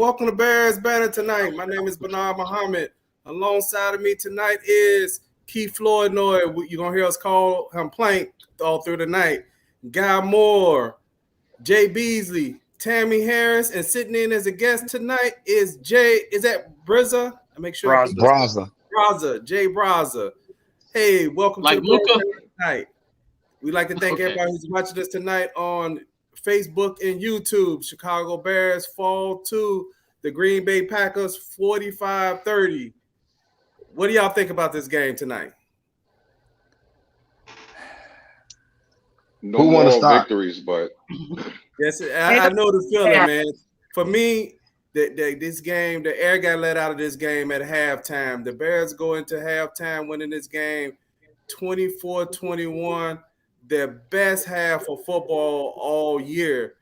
welcome to Bears Banter tonight. My name is Bernard Muhammad. Alongside of me tonight is Keith Flournoy. You're going to hear us call him Plank all through the night. Guy Moore, Jay Beasley, Tammy Harris, and sitting in as a guest tonight is Brizza? I make sure Braza. Jay Braza. Hey, welcome to the Bears tonight. We'd like to thank everybody who's watching us tonight on Facebook and YouTube. Chicago Bears fall to the Green Bay Packers 45-30. What do y'all think about this game tonight? No more victories, but yes, I know the feeling, man. For me, this game, the air got let out of this game at halftime. The Bears go into halftime winning this game 24-21. Their best half of football all year.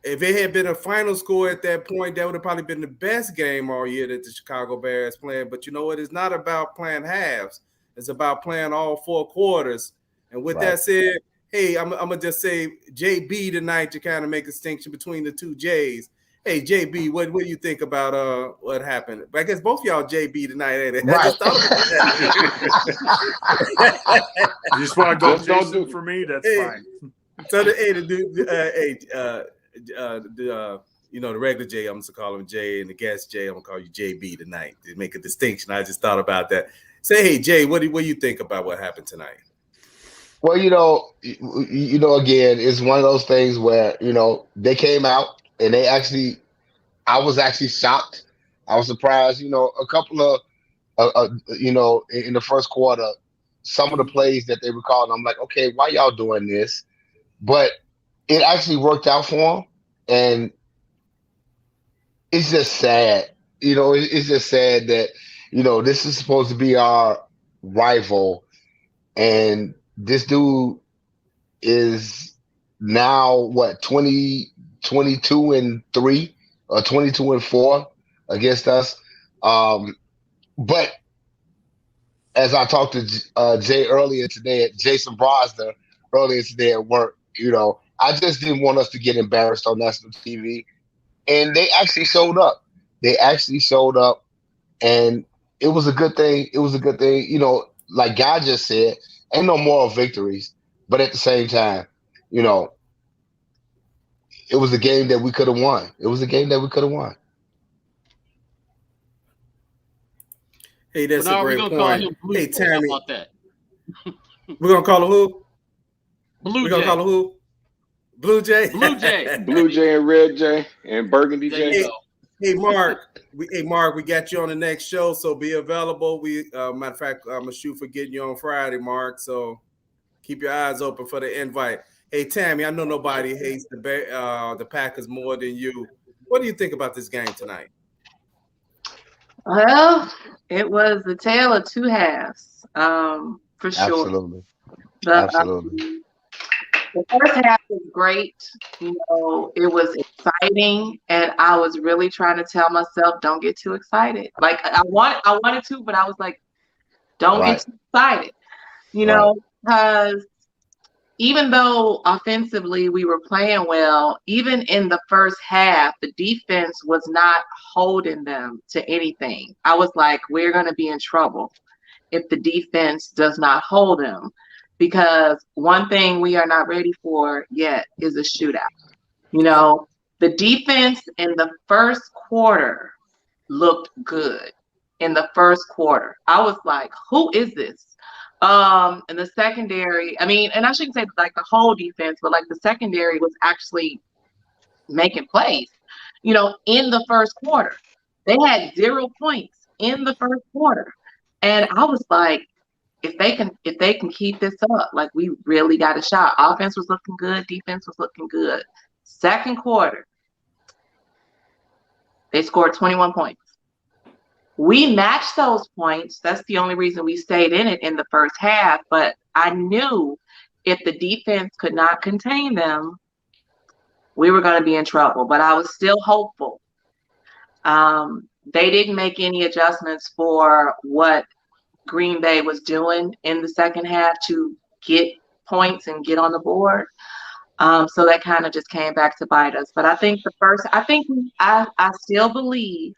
If it had been a final score at that point, that would have probably been the best game all year that the Chicago Bears playing. But you know what? It's not about playing halves. It's about playing all four quarters. And with that said, hey, I'm going to just say JB tonight to kind of make a distinction between the two J's. Hey, JB, what do you think about what happened? I guess both y'all JB tonight, ain't it? Right. I just thought about that. You just want to go Jason for me? That's fine. So the regular J, I'm going to call him Jay, and the guest Jay, I'm going to call you JB tonight to make a distinction. I just thought about that. Say, hey, Jay, what do you think about what happened tonight? Well, again, it's one of those things where, they came out and I was actually shocked. I was surprised, a couple of, in the first quarter, some of the plays that they were calling, I'm like, okay, why y'all doing this? But it actually worked out for them. And it's just sad. It's just sad that, this is supposed to be our rival. And this dude is now 22-3 or 22-4 against us. But as I talked to Jay earlier today, Jason Brosner earlier today at work, I just didn't want us to get embarrassed on national TV. And they actually showed up. And it was a good thing. Like Guy just said, ain't no moral victories. But at the same time, it was a game that we could have won. Hey, that's a great point. Hey, Tammy. About that? We're going to call him who? Blue Jay. Call him who? Blue Jay? Blue Jay. Blue Jay and Red Jay and Burgundy Jay. Hey, Mark. We got you on the next show, so be available. Matter of fact, I'm going to shoot for getting you on Friday, Mark, so keep your eyes open for the invite. Hey, Tammy, I know nobody hates the Packers more than you. What do you think about this game tonight? Well, it was the tale of two halves, for sure. Absolutely. The first half was great. It was exciting, and I was really trying to tell myself, don't get too excited. Like I wanted to, but I was like, don't get too excited. Because even though offensively we were playing well, even in the first half, the defense was not holding them to anything. I was like, we're going to be in trouble if the defense does not hold them. Because one thing we are not ready for yet is a shootout. The defense in the first quarter looked good. In the first quarter, I was like, who is this? And the secondary, and I shouldn't say like the whole defense, but like the secondary was actually making plays, in the first quarter. They had 0 points in the first quarter. And I was like, if they can keep this up, like we really got a shot. Offense was looking good, defense was looking good. Second quarter, they scored 21 points. We matched those points. That's the only reason we stayed in it in the first half. But I knew if the defense could not contain them, we were going to be in trouble. But I was still hopeful. They didn't make any adjustments for what Green Bay was doing in the second half to get points and get on the board. So that kind of just came back to bite us. But I think I still believe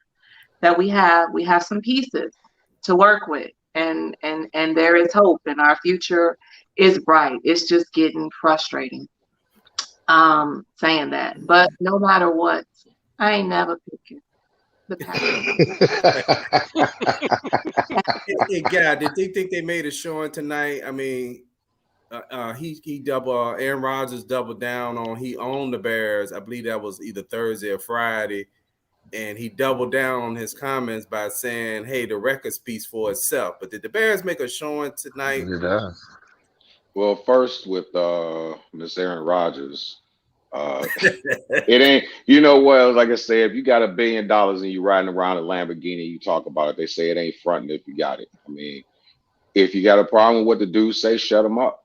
that we have some pieces to work with, and there is hope, and our future is bright. It's just getting frustrating saying that. But no matter what, I ain't never picking the Packers. Hey, God, did they think they made a showing tonight? I mean, he Aaron Rodgers doubled down on he owned the Bears. I believe that was either Thursday or Friday, and he doubled down on his comments by saying, "Hey, the record speaks for itself." But did the Bears make a showing tonight? It does. Well, first with Miss Aaron Rodgers, it ain't. You know what? Like I said, if you got $1 billion and you riding around a Lamborghini, you talk about it. They say it ain't fronting if you got it. I mean, if you got a problem with what the dude say, shut him up.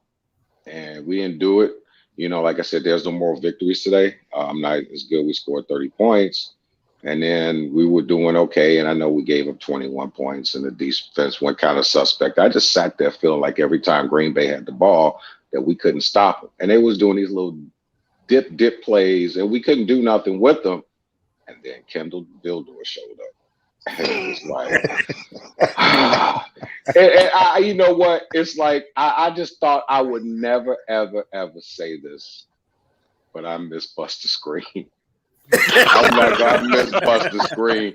And we didn't do it. You know, like I said, there's no moral victories today. I'm not as good. We scored 30 points. And then we were doing okay. And I know we gave up 21 points and the defense went kind of suspect. I just sat there feeling like every time Green Bay had the ball that we couldn't stop them. And they was doing these little dip plays and we couldn't do nothing with them. And then Kendall Dildor showed up. And it was like, and you know what? It's like I just thought I would never, ever, ever say this, but I miss Buster Screen. I'm like, I miss Buster Screen.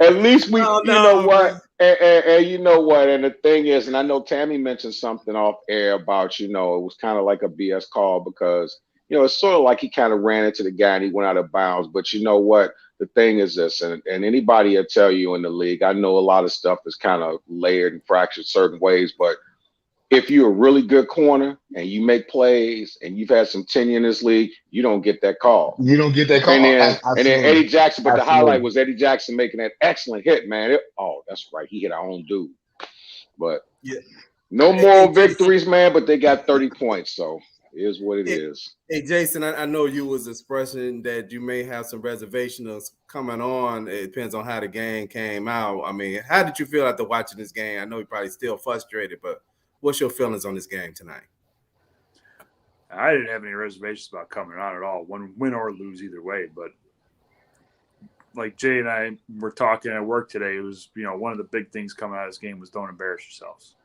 At least we, you know what? And you know what? And the thing is, and I know Tammy mentioned something off air about, it was kind of like a BS call because, it's sort of like he kind of ran into the guy and he went out of bounds. But you know what? The thing is this, and anybody will tell you in the league, I know a lot of stuff is kind of layered and fractured certain ways, but if you're a really good corner and you make plays and you've had some tenure in this league, you don't get that call. You don't get that call. And then Eddie Jackson, but the highlight was Eddie Jackson making that excellent hit, man. That's right. He hit our own dude. But no moral victories, man, but they got 30 points, so it is what it is. Hey, Jason, I know you was expressing that you may have some reservations coming on. It depends on how the game came out. I mean, how did you feel after watching this game? I know you're probably still frustrated, but what's your feelings on this game tonight? I didn't have any reservations about coming on at all, win or lose either way. But like Jay and I were talking at work today, it was, one of the big things coming out of this game was don't embarrass yourselves.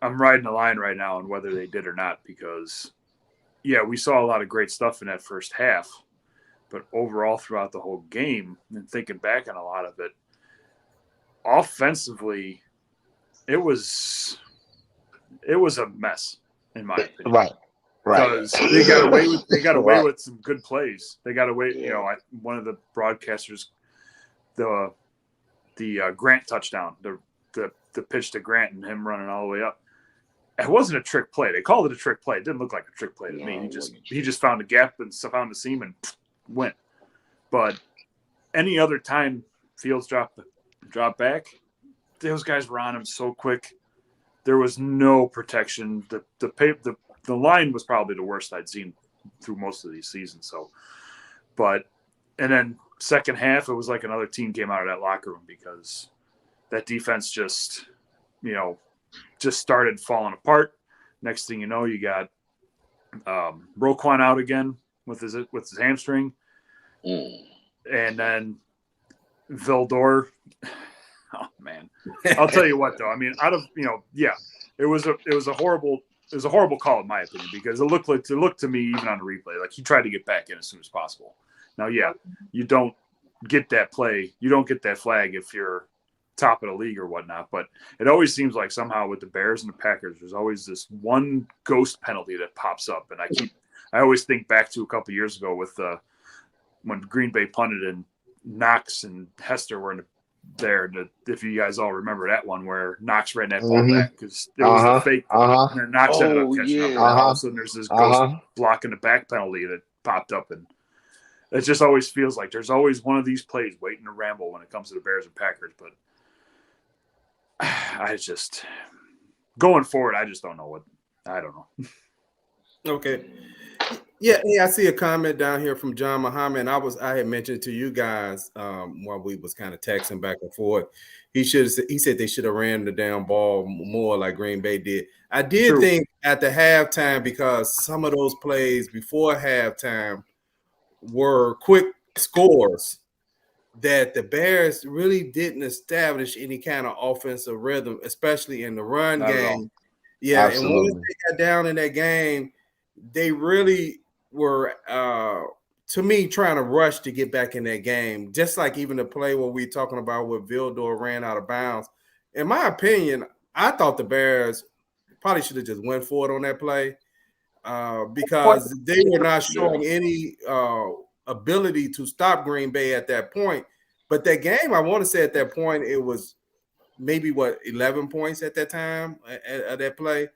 I'm riding the line right now on whether they did or not because, we saw a lot of great stuff in that first half. But overall, throughout the whole game, and thinking back on a lot of it, offensively, it was a mess, in my opinion. Right. Because they got away with some good plays. They got away, one of the broadcasters, the Grant touchdown, the pitch to Grant and him running all the way up. It wasn't a trick play. They called it a trick play. It didn't look like a trick play to me. He just found a gap and found the seam and went. But any other time Fields drop back, those guys were on him so quick. There was no protection. The line was probably the worst I'd seen through most of these seasons. So, and then second half, it was like another team came out of that locker room because that defense just started falling apart. Next thing you know, you got Roquan out again with his hamstring, and then Vildor. Oh man, I'll tell you what though. I mean, it was a horrible call in my opinion because it looked to me even on the replay like he tried to get back in as soon as possible. Now, you don't get that play, you don't get that flag if you're top of the league or whatnot. But it always seems like somehow with the Bears and the Packers, there's always this one ghost penalty that pops up, and I always think back to a couple of years ago with when Green Bay punted and Knox and Hester were in there. If you guys all remember that one where Knox ran that ball back because it was the fake, and then Knox ended up catching up. And all of a sudden, there's this ghost blocking the back penalty that popped up, and it just always feels like there's always one of these plays waiting to ramble when it comes to the Bears and Packers. But I just going forward, I just don't know I don't know. Okay. Yeah, I see a comment down here from John Muhammad. I had mentioned to you guys while we was kind of texting back and forth. He said they should have ran the damn ball more like Green Bay did. I did True. think at the halftime because some of those plays before halftime were quick scores that the Bears really didn't establish any kind of offensive rhythm, especially in the run Not at all. game. Yeah, and once Absolutely. they got down in that game, they really were to me trying to rush to get back in that game. Just like even the play where we talking about where Vildor ran out of bounds. In my opinion, I thought the Bears probably should have just went for it on that play because they were not showing any ability to stop Green Bay at that point. But that game, I want to say at that point, it was maybe 11 points at that time at that play.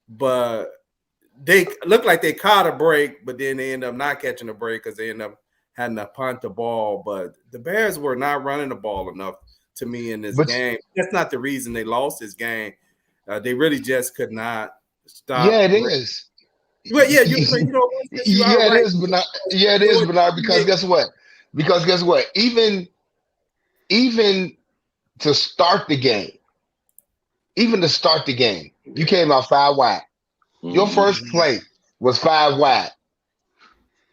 But they looked like they caught a break, but then they end up not catching a break because they end up having to punt the ball. But the Bears were not running the ball enough to me in this But game. That's not the reason they lost this game. They really just could not stop. yeah, it is. But yeah, you know, you are Yeah, it right. is, Bernard. Yeah, it is, Bernard. Because guess what? Because guess what? Even to start the game, you came out 5 wide. Your first play was 5 wide,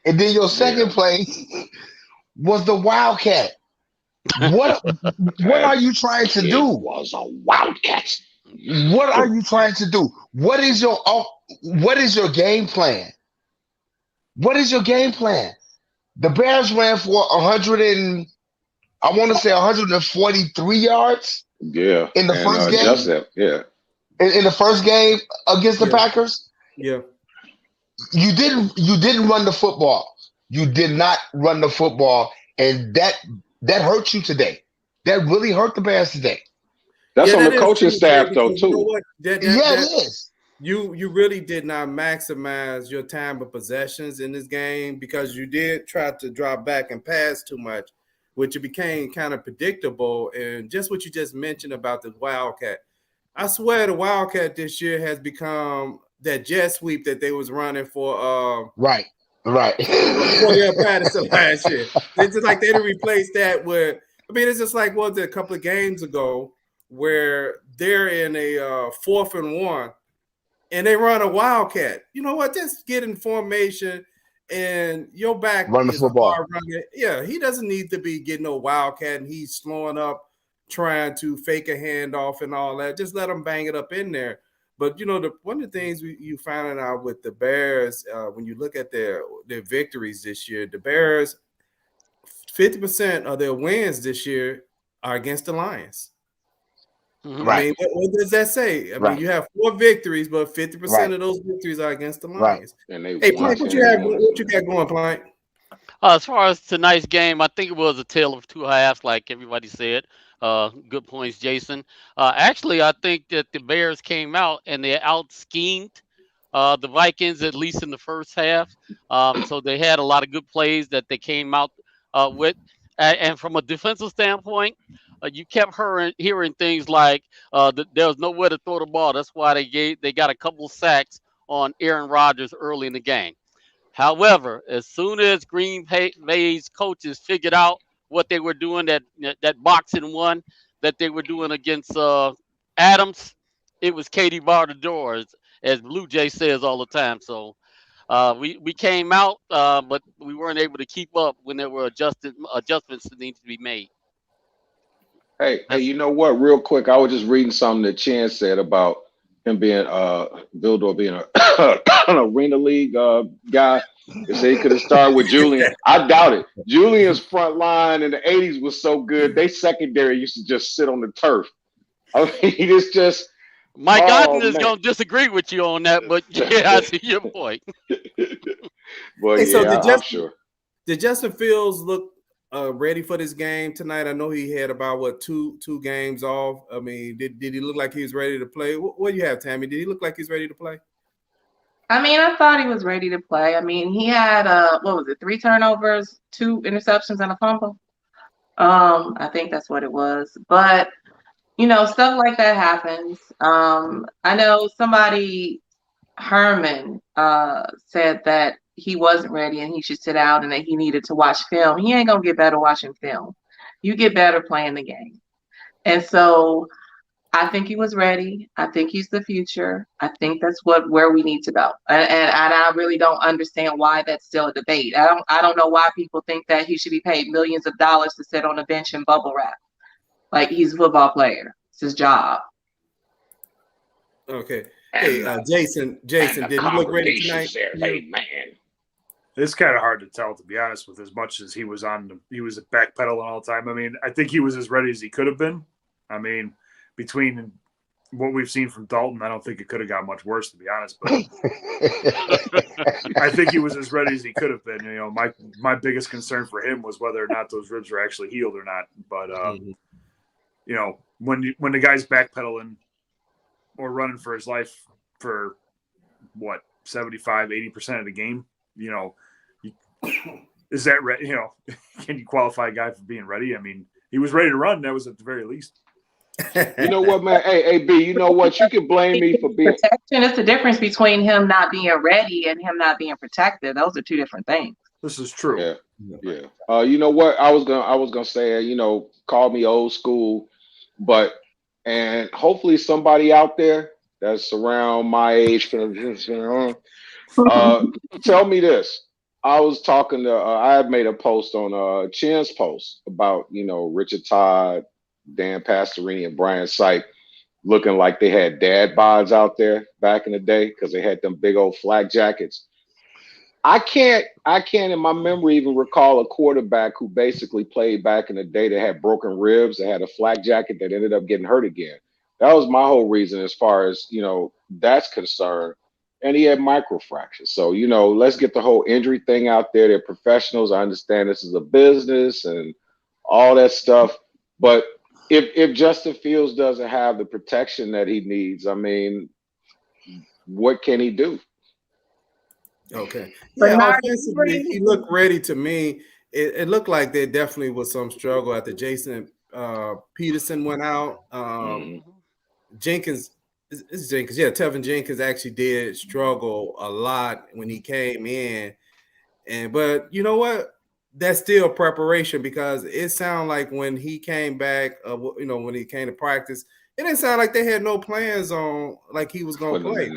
and then your second play was the Wildcat. What are you trying to do? Was a wildcat. What are you trying to do? What is your game plan? What is your game plan? The Bears ran for 143 yards. Yeah. In the first game. Yeah. In the first game against the Packers. Yeah. You didn't run the football. You did not run the football, and that hurt you today. That really hurt the Bears today. That's on the coaching staff though too. You know what? It is. You really did not maximize your time of possessions in this game because you did try to drop back and pass too much, which it became kind of predictable. And just what you just mentioned about the Wildcat, I swear the Wildcat this year has become that jet sweep that they was running for. Right. Patterson last year. It's just like they didn't replace that with. I mean, it's just like was it a couple of games ago where they're in a 4th and 1. And they run a Wildcat. You know what? Just get in formation and your back run the football. Yeah, he doesn't need to be getting no Wildcat and he's slowing up, trying to fake a handoff and all that. Just let him bang it up in there. But, you know, one of the things you found out with the Bears, when you look at their victories this year, the Bears, 50% of their wins this year are against the Lions. Right. I mean, what does that say? I mean, you have 4 victories, but 50% of those victories are against the Lions. Right. And hey, Plank, what you got going, Plank? As far as tonight's game, I think it was a tale of 2 halves, like everybody said. Good points, Jason. Actually, I think that the Bears came out and they out-schemed the Vikings, at least in the first half. So they had a lot of good plays that they came out with. And from a defensive standpoint, you kept hearing things like there was nowhere to throw the ball. That's why they got a couple sacks on Aaron Rodgers early in the game. However, as soon as Green Bay's coaches figured out what they were doing, that boxing one that they were doing against Adams, it was Katie bar the doors, as Blue Jay says all the time. So we came out, but we weren't able to keep up when there were adjustments that needed to be made. Hey, you know what? Real quick, I was just reading something that Chan said about him being Vildor being an arena league guy. They say he could have started with Julian. I doubt it. Julian's front line in the 80s was so good. They secondary used to just sit on the turf. I mean, it's just Mike Ogden is going to disagree with you on that, but yeah, I see your point. But hey, I'm sure. Did Justin Fields look ready for this game tonight? I know he had about two games off. I mean, did he look like he was ready to play? What do you have, Tammy? Did he look like he's ready to play? I mean, I thought he was ready to play. I mean, he had 3 turnovers, 2 interceptions, and a fumble. I think that's what it was. But you know, stuff like that happens. I know somebody, Herman, said that he wasn't ready and he should sit out and that he needed to watch film. He ain't gonna get better watching film. You get better playing the game. And so I think he was ready. I think he's the future. I think that's where we need to go. And I really don't understand why that's still a debate. I don't know why people think that he should be paid millions of dollars to sit on a bench and bubble wrap. Like he's a football player. It's his job. Okay. Hey, Jason, did he look ready tonight? It's kind of hard to tell, to be honest, with as much as he was backpedaling all the time. I mean, I think he was as ready as he could have been. I mean, between what we've seen from Dalton, I don't think it could have got much worse, to be honest. But I think he was as ready as he could have been. You know, my biggest concern for him was whether or not those ribs were actually healed or not. But you know, when the guy's backpedaling or running for his life for what 75-80% of the game, you know, is that ready? You know, can you qualify a guy for being ready? I mean, he was ready to run. That was at the very least. You know what, man? Hey, B, you know what? You can blame me for being protection. It's the difference between him not being ready and him not being protected. Those are two different things. This is true. Yeah. You know what? I was gonna say, you know, call me old school, and hopefully somebody out there that's around my age can tell me this. I was talking to I had made a post on Chin's post about, you know, Richard Todd, Dan Pastorini, and Brian Sipe looking like they had dad bods out there back in the day because they had them big old flak jackets. I can't in my memory even recall a quarterback who basically played back in the day that had broken ribs, that had a flak jacket that ended up getting hurt again. That was my whole reason as far as, you know, that's concerned. And he had microfractures. So, you know, let's get the whole injury thing out there. They're professionals. I understand this is a business and all that stuff. But if Justin Fields doesn't have the protection that he needs, I mean, what can he do? Okay. Yeah, offensively, he looked ready to me. It looked like there definitely was some struggle after Jason Peterson went out. Jenkins. It's Jenkins. Yeah, Tevin Jenkins actually did struggle a lot when he came in. But you know what? That's still preparation because it sounded like when he came back, you know, when he came to practice, it didn't sound like they had no plans on like he was going to play.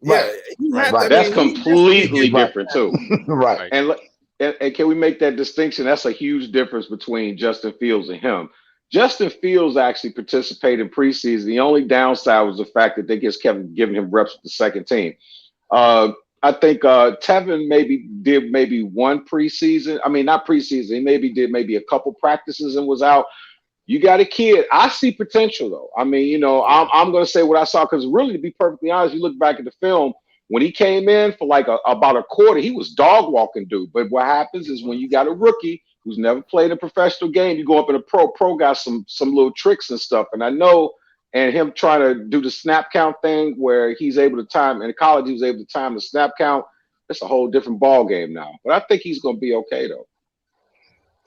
Right. Yeah, right. That's completely different too. Right. And can we make that distinction? That's a huge difference between Justin Fields and him. Justin Fields actually participated in preseason. The only downside was the fact that they just kept giving him reps with the second team. I think Tevin did one preseason. I mean, not preseason. He did a couple practices and was out. You got a kid. I see potential though. I mean, you know, I'm going to say what I saw because really, to be perfectly honest, you look back at the film when he came in for like about a quarter, he was dog walking dude. But what happens is when you got a rookie who's never played a professional game, you go up in a pro got some little tricks and stuff. And I know, and him trying to do the snap count thing where he's able to time in college, he was able to time the snap count. It's a whole different ball game now. But I think he's going to be okay though.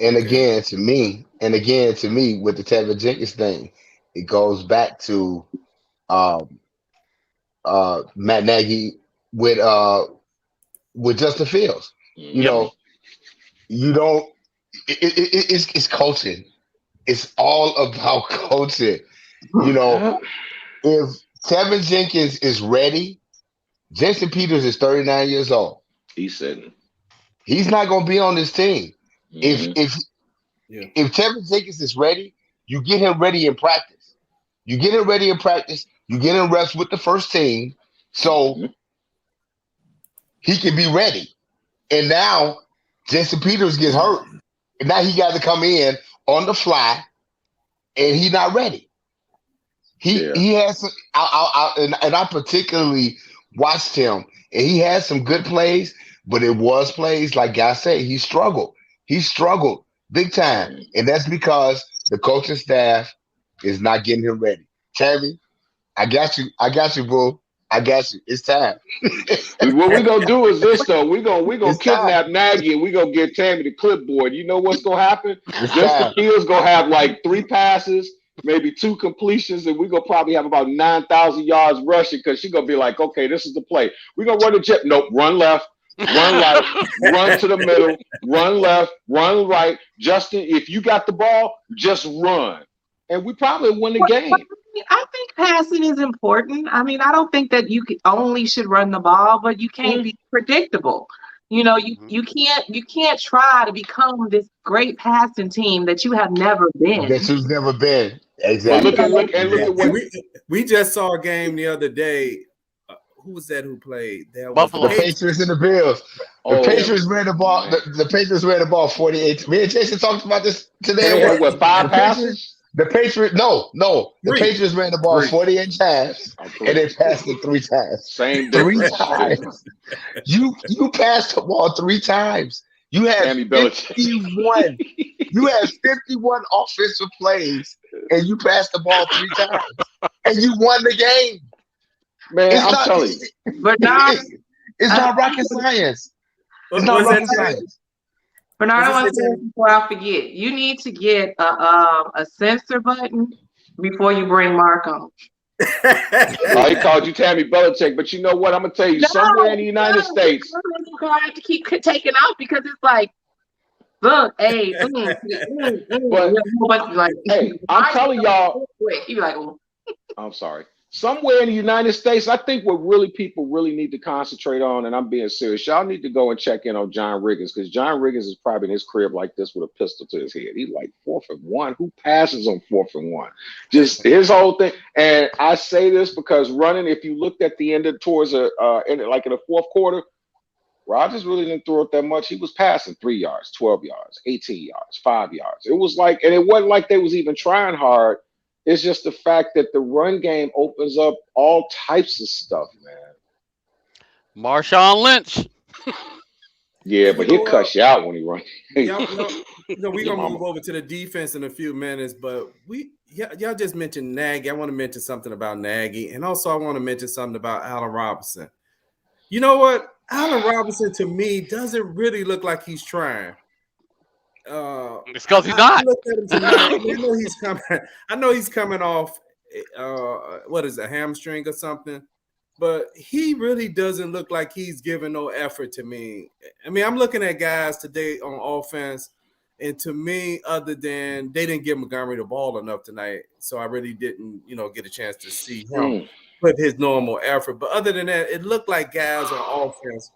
And again, to me, with the Tevin Jenkins thing, it goes back to Matt Nagy with Justin Fields. You know, you don't. It's coaching. It's all about coaching. You know, if Tevin Jenkins is ready, Jason Peters is 39 years old. He's sitting. He's not going to be on this team. If Tevin Jenkins is ready, you get him ready in practice. You get him reps with the first team, so he can be ready. And now Jason Peters gets hurt, and now he got to come in on the fly, and he's not ready. He has some, I particularly watched him, and he had some good plays, but it was plays like Guy said, he struggled. He struggled big time, and that's because the coaching staff is not getting him ready. Tammy, I got you, boo. I got you. It's time. What we're gonna do is this though. We're gonna kidnap Nagy and we're gonna get Tammy the clipboard. You know what's gonna happen? Justin Fields gonna have like 3 passes, maybe 2 completions, and we're gonna probably have about 9,000 yards rushing because she's gonna be like, okay, this is the play. We're gonna run a jet. Nope, run left, run right, run to the middle, run left, run right. Justin, if you got the ball, just run. And we probably win the game. I think passing is important. I mean, I don't think that you only should run the ball, but you can't be predictable. You know, you can't try to become this great passing team that you have never been. That you've never been. But Exactly. look at what we just saw a game the other day. Who was that who played? That Buffalo. The Patriots and the Bills. The Patriots ran the ball. The Patriots ran the ball 48. Me and Jason talked about this today. they had, what, 5 passes? The Patriots, no. The Patriots ran the ball 48 times, and they passed it 3 times. Same 3 difference. times. You passed the ball 3 times. You had 51. You had 51 offensive plays, and you passed the ball 3 times, and you won the game. Man, I'm telling you. Bernard, it's not rocket science. It's not rocket science. Bernard, I want to say before I forget, you need to get a censor button before you bring Mark on. He called you Tammy Belichick, but you know what? I'm gonna tell you, somewhere in the United States, I have to keep taking out because it's like, look, hey, but like, hey, I'm telling y'all, you be like, oh. I'm sorry. Somewhere in the United States, I think what really people really need to concentrate on, and I'm being serious, y'all need to go and check in on John Riggins, because John Riggins is probably in his crib like this with a pistol to his head. He's like 4th and 1. Who passes on 4th and 1? Just his whole thing. And I say this because running, if you looked at the end of towards in the 4th quarter, Rodgers really didn't throw it that much. He was passing 3 yards, 12 yards, 18 yards, 5 yards. It was like, and it wasn't like they was even trying hard. It's just the fact that the run game opens up all types of stuff, man. Marshawn Lynch. Yeah, but he'll cuss you out when he runs. We're gonna move over to the defense in a few minutes, but y'all just mentioned Nagy. I want to mention something about Nagy, and also I want to mention something about Allen Robinson. You know what? Allen Robinson to me doesn't really look like he's trying. It's because he's not. I looked at him tonight. I know he's coming off what is a hamstring or something, but he really doesn't look like he's giving no effort to me. I mean, I'm looking at guys today on offense, and to me, other than they didn't give Montgomery the ball enough tonight, so I really didn't, get a chance to see him put his normal effort. But other than that, it looked like guys on offense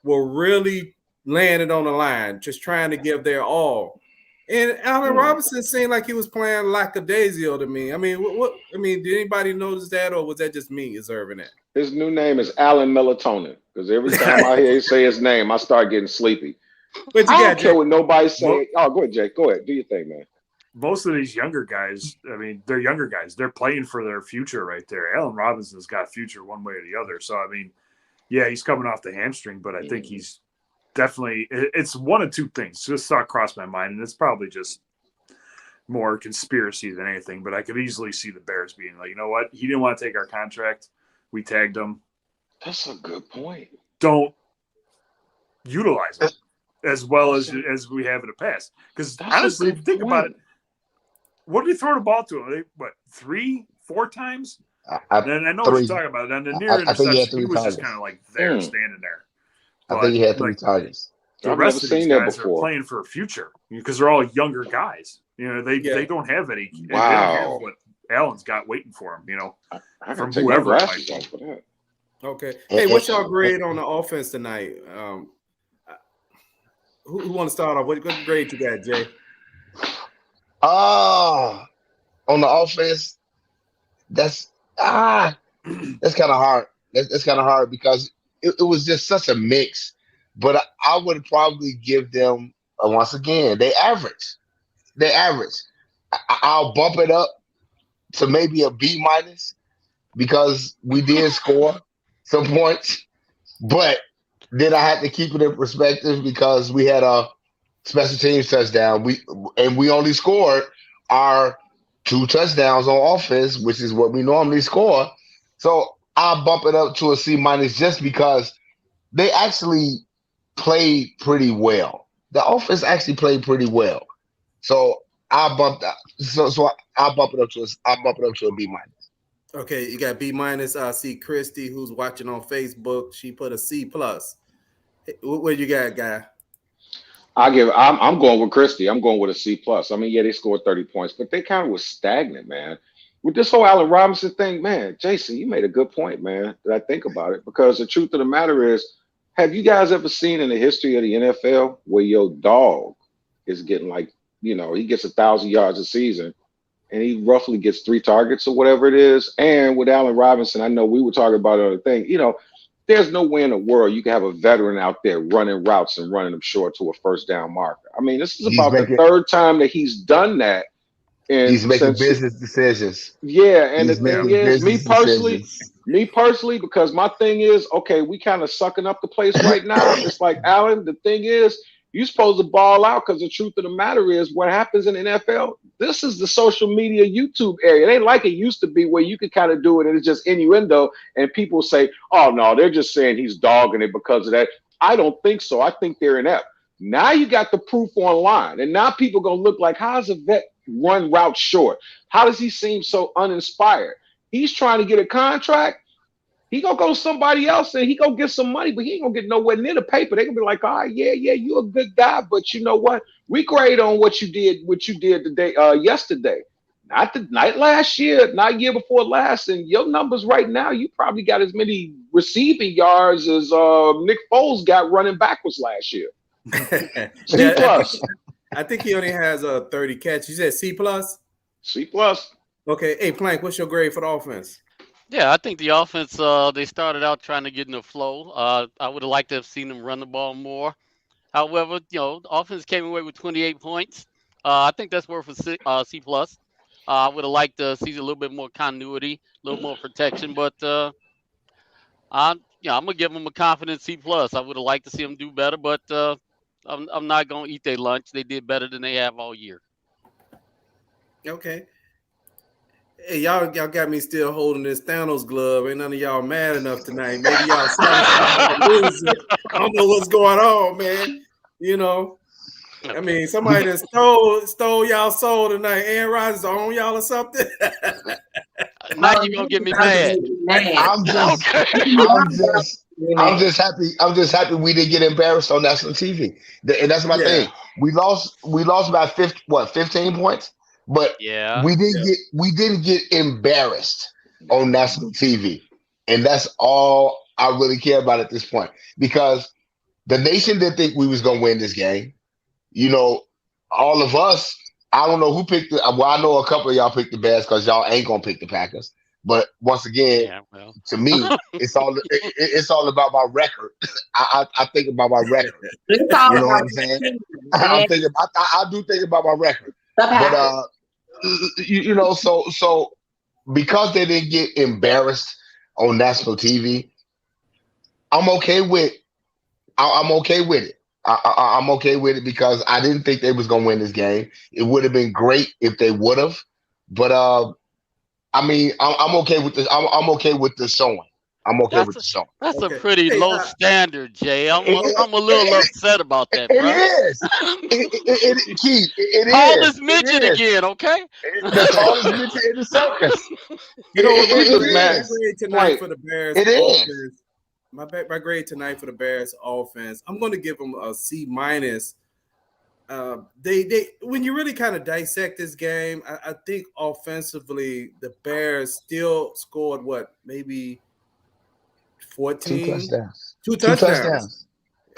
were really laying it on the line, just trying to give their all. And Allen Robinson seemed like he was playing lackadaisical to me. I mean, did anybody notice that, or was that just me observing that? His new name is Alan Melatonin, because every time I hear him say his name, I start getting sleepy. But I don't care what nobody say. Oh, go ahead, Jake. Go ahead. Do your thing, man. Most of these younger guys, I mean, they're younger guys. They're playing for their future right there. Allen Robinson's got future one way or the other. So, I mean, yeah, he's coming off the hamstring, but I think he's definitely, it's one of two things. Just thought crossed my mind, and it's probably just more conspiracy than anything. But I could easily see the Bears being like, you know what? He didn't want to take our contract. We tagged him. That's a good point. Don't utilize him as well as we have in the past. Because honestly, if you think about it, what did he throw the ball to him? 3, 4 times? And I know what you're talking about. And the near interception, he was just kind of like there, standing there. I think he had 3 targets. The rest of these guys are playing for a future because they're all younger guys. They don't have any. Wow. They don't have what Allen's got waiting for him. From whoever. Okay. Hey, what's y'all grade on the offense tonight? Who want to start off? What grade you got, Jay? On the offense, that's kind of hard. That's kind of hard because it was just such a mix. But I would probably give them once again, they average. I'll bump it up to maybe a B- because we did score some points, but then I had to keep it in perspective because we had a special teams touchdown. We only scored our 2 touchdowns on offense, which is what we normally score. So I'll bump it up to a C- just because they actually played pretty well. The offense actually played pretty well. So I'll bump that. So I'll bump it up to a B-. Okay, you got B-. I see Christy, who's watching on Facebook. She put a C+. What you got, guy? I'm going with Christie. I'm going with a C plus. I mean, yeah, they scored 30 points, but they kind of was stagnant, man. With this whole Allen Robinson thing, man, Jason, you made a good point, man, that I think about it. Because the truth of the matter is, have you guys ever seen in the history of the NFL where your dog is getting like, he gets 1,000 yards a season and he roughly gets 3 targets or whatever it is? And with Allen Robinson, I know we were talking about another thing, there's no way in the world you can have a veteran out there running routes and running them short to a first down marker. I mean, this is He's about the making third time that he's done that. he's And making since, business decisions. yeah, and the He's thing making is, business decisions. me personally, because my thing is, okay, we kind of sucking up the place right now. It's like, Alan, the thing is, you supposed to ball out because the truth of the matter is what happens in the NFL. This is the social media YouTube area. It ain't like it used to be where you could kind of do it and it's just innuendo and people say, oh no, they're just saying he's dogging it because of that. I don't think so. I think they're inept. Now you got the proof online, and now people gonna look like, how's a vet run route short? How does he seem so uninspired? He's trying to get a contract. He gonna go somebody else and he gonna get some money, but he ain't gonna get nowhere near the paper. They gonna be like, all right, yeah, you a good guy, but you know what? We grade on what you did today, yesterday. Not the night last year, not year before last. And your numbers right now, you probably got as many receiving yards as Nick Foles got running backwards last year. C Yeah, plus. I think he only has 30 catches. You said C plus? C plus. Okay. Hey, Plank, what's your grade for the offense? Yeah, I think the offense, they started out trying to get in the flow. I would have liked to have seen them run the ball more. However, the offense came away with 28 points. I think that's worth a C plus. I would have liked to see a little bit more continuity, a little more protection, but I'm gonna give them a confident C plus. I would have liked to see them do better, but I'm not gonna eat their lunch. They did better than they have all year. Okay. Hey, y'all got me still holding this Thanos glove. Ain't none of y'all mad enough tonight. Maybe y'all satisfied with losing. I don't know what's going on, man. I mean, somebody that stole y'all soul tonight. Aaron Rodgers on y'all or something. Now you're gonna get me mad. I'm just happy. I'm just happy we didn't get embarrassed on national TV. And that's my thing. We lost by 15 points, but Yeah. we didn't get embarrassed on national TV. And that's all I really care about at this point. Because the nation didn't think we was gonna win this game. All of us, I don't know who picked it. Well, I know a couple of y'all picked the Bears because y'all ain't gonna pick the Packers. But once again, to me, it's all about my record. I think about my record. You know what I'm saying? I do think about my record. But so because they didn't get embarrassed on national TV, I'm okay with it. I'm okay with it because I didn't think they was gonna win this game. It would have been great if they would have, but I mean, I'm okay with this. I'm okay with the showing. I'm okay with the showing. That's a pretty low standard, Jay. I'm a little upset about that, bro. Keith, it is. Tallest midget again, okay? The tallest midget in the circus. My grade tonight for the Bears offense. My grade tonight for the Bears offense, I'm going to give them a C minus. They when you really kind of dissect this game, I think offensively the Bears still scored maybe 14 two touchdowns.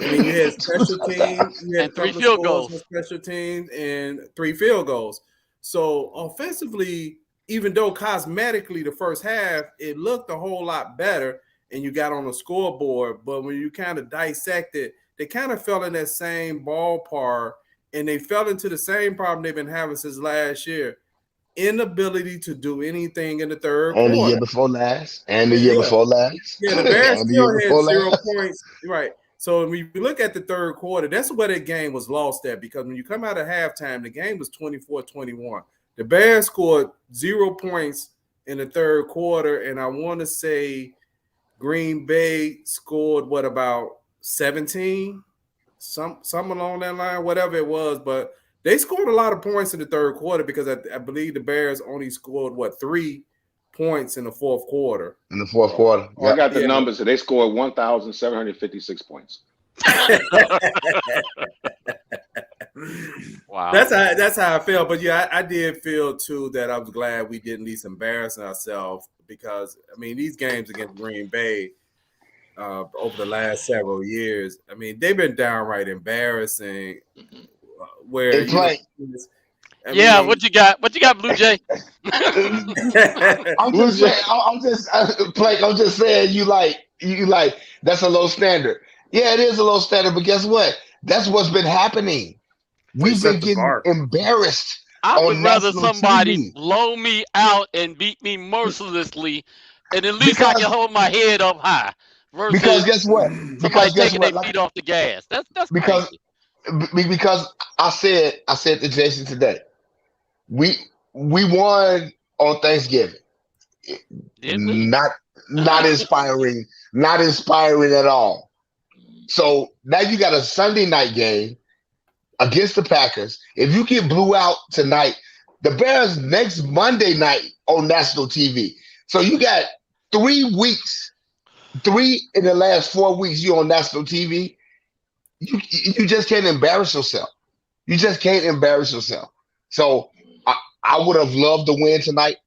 I mean, you had special teams, you had and 3 field goals, special teams, and 3 field goals. So offensively, even though cosmetically the first half it looked a whole lot better, and you got on the scoreboard, but when you kind of dissect it, they kind of fell in that same ballpark. And they fell into the same problem they've been having since last year. Inability to do anything in the third quarter. And the year before last. Yeah, the Bears still had 0 points. Right. So when you look at the third quarter, that's where the game was lost at, because when you come out of halftime, the game was 24-21. The Bears scored 0 points in the third quarter, and I want to say Green Bay scored about 17? Some along that line, whatever it was, but they scored a lot of points in the third quarter because I believe the Bears only scored 3 points in the fourth quarter. In the fourth quarter, I got the numbers. So they scored 1,756 points. Wow. That's how I felt. But yeah, I did feel too that I was glad we didn't at least embarrass ourselves, because I mean these games against Green Bay over the last several years, I mean they've been downright embarrassing. Where Hey, Plank. I Yeah, mean, what you got? What you got, Blue Jay? I'm just saying. Plank. I'm just saying. You like that's a low standard. Yeah, it is a low standard. But guess what? That's what's been happening. They We've set been the getting bar. embarrassed I would on rather national somebody TV blow me out and beat me mercilessly, and at least I because can hold my head up high because versus guess what? somebody Because guess taking their what? Like feet off the gas. That's because crazy. because I said to Jason today, we won on Thanksgiving. Did we? Not inspiring, not inspiring at all. So now you got a Sunday night game against the Packers. If you get blew out tonight, the Bears next Monday night on national TV. So you got 3 weeks, 3 in the last 4 weeks you on national TV. You just can't embarrass yourself. You just can't embarrass yourself. So I would have loved to win tonight.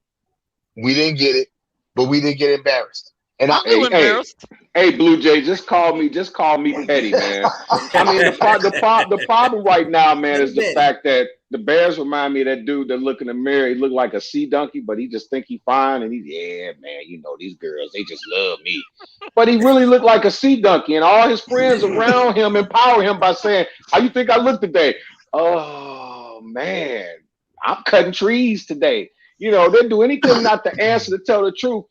We didn't get it, but we didn't get embarrassed. And I feel embarrassed. Hey, Blue Jay, just call me petty, man. I mean, the problem right now, man, is the fact that the Bears remind me of that dude that look in the mirror. He look like a sea donkey, but he just think he fine, and yeah, man, you know these girls, they just love me. But he really looked like a sea donkey, and all his friends around him empower him by saying, "How you think I look today?" Oh man, I'm cutting trees today. You know, they'll do anything not to answer to tell the truth.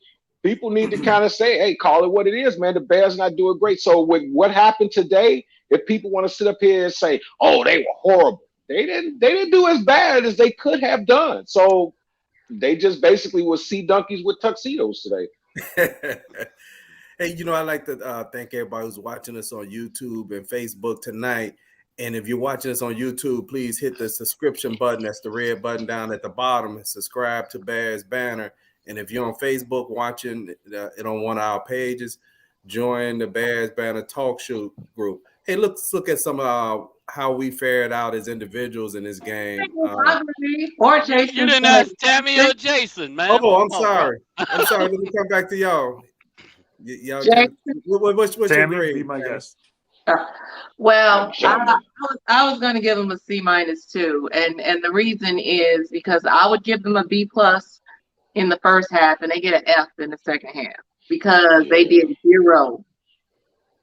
People need to kind of say, hey, call it what it is, man. The Bears not doing great. So with what happened today, if people want to sit up here and say, oh, they were horrible, they didn't do as bad as they could have done. So they just basically were sea donkeys with tuxedos today. Hey, you know, I like to thank everybody who's watching us on YouTube and Facebook tonight. And if you're watching us on YouTube, please hit the subscription button. That's the red button down at the bottom, and subscribe to Bears Banter. And if you're on Facebook watching it on one of our pages, join the Bears Banter Talk Show group. Hey, let's look at some how we fared out as individuals in this game. Or Jason. You didn't ask Tammy or Jason, man. Oh, I'm sorry. I'm sorry. Let me come back to y'all. Y'all, what's your Tammy, grade? be my guest. Well, I was going to give them a C- too, and the reason is because I would give them a B+ in the first half, and they get an F in the second half because they did 0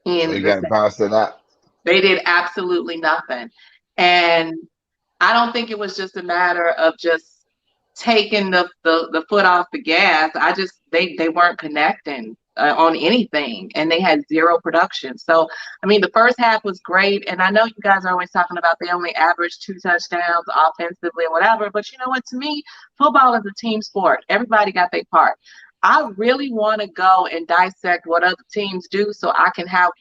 in so you the got bounced it out. They did absolutely nothing, and I don't think it was just a matter of just taking the foot off the gas. They weren't connecting on anything, and they had 0 production. So, I mean, the first half was great, and I know you guys are always talking about they only averaged 2 touchdowns offensively or whatever, but you know what? To me, football is a team sport. Everybody got their part. I really want to go and dissect what other teams do so I can have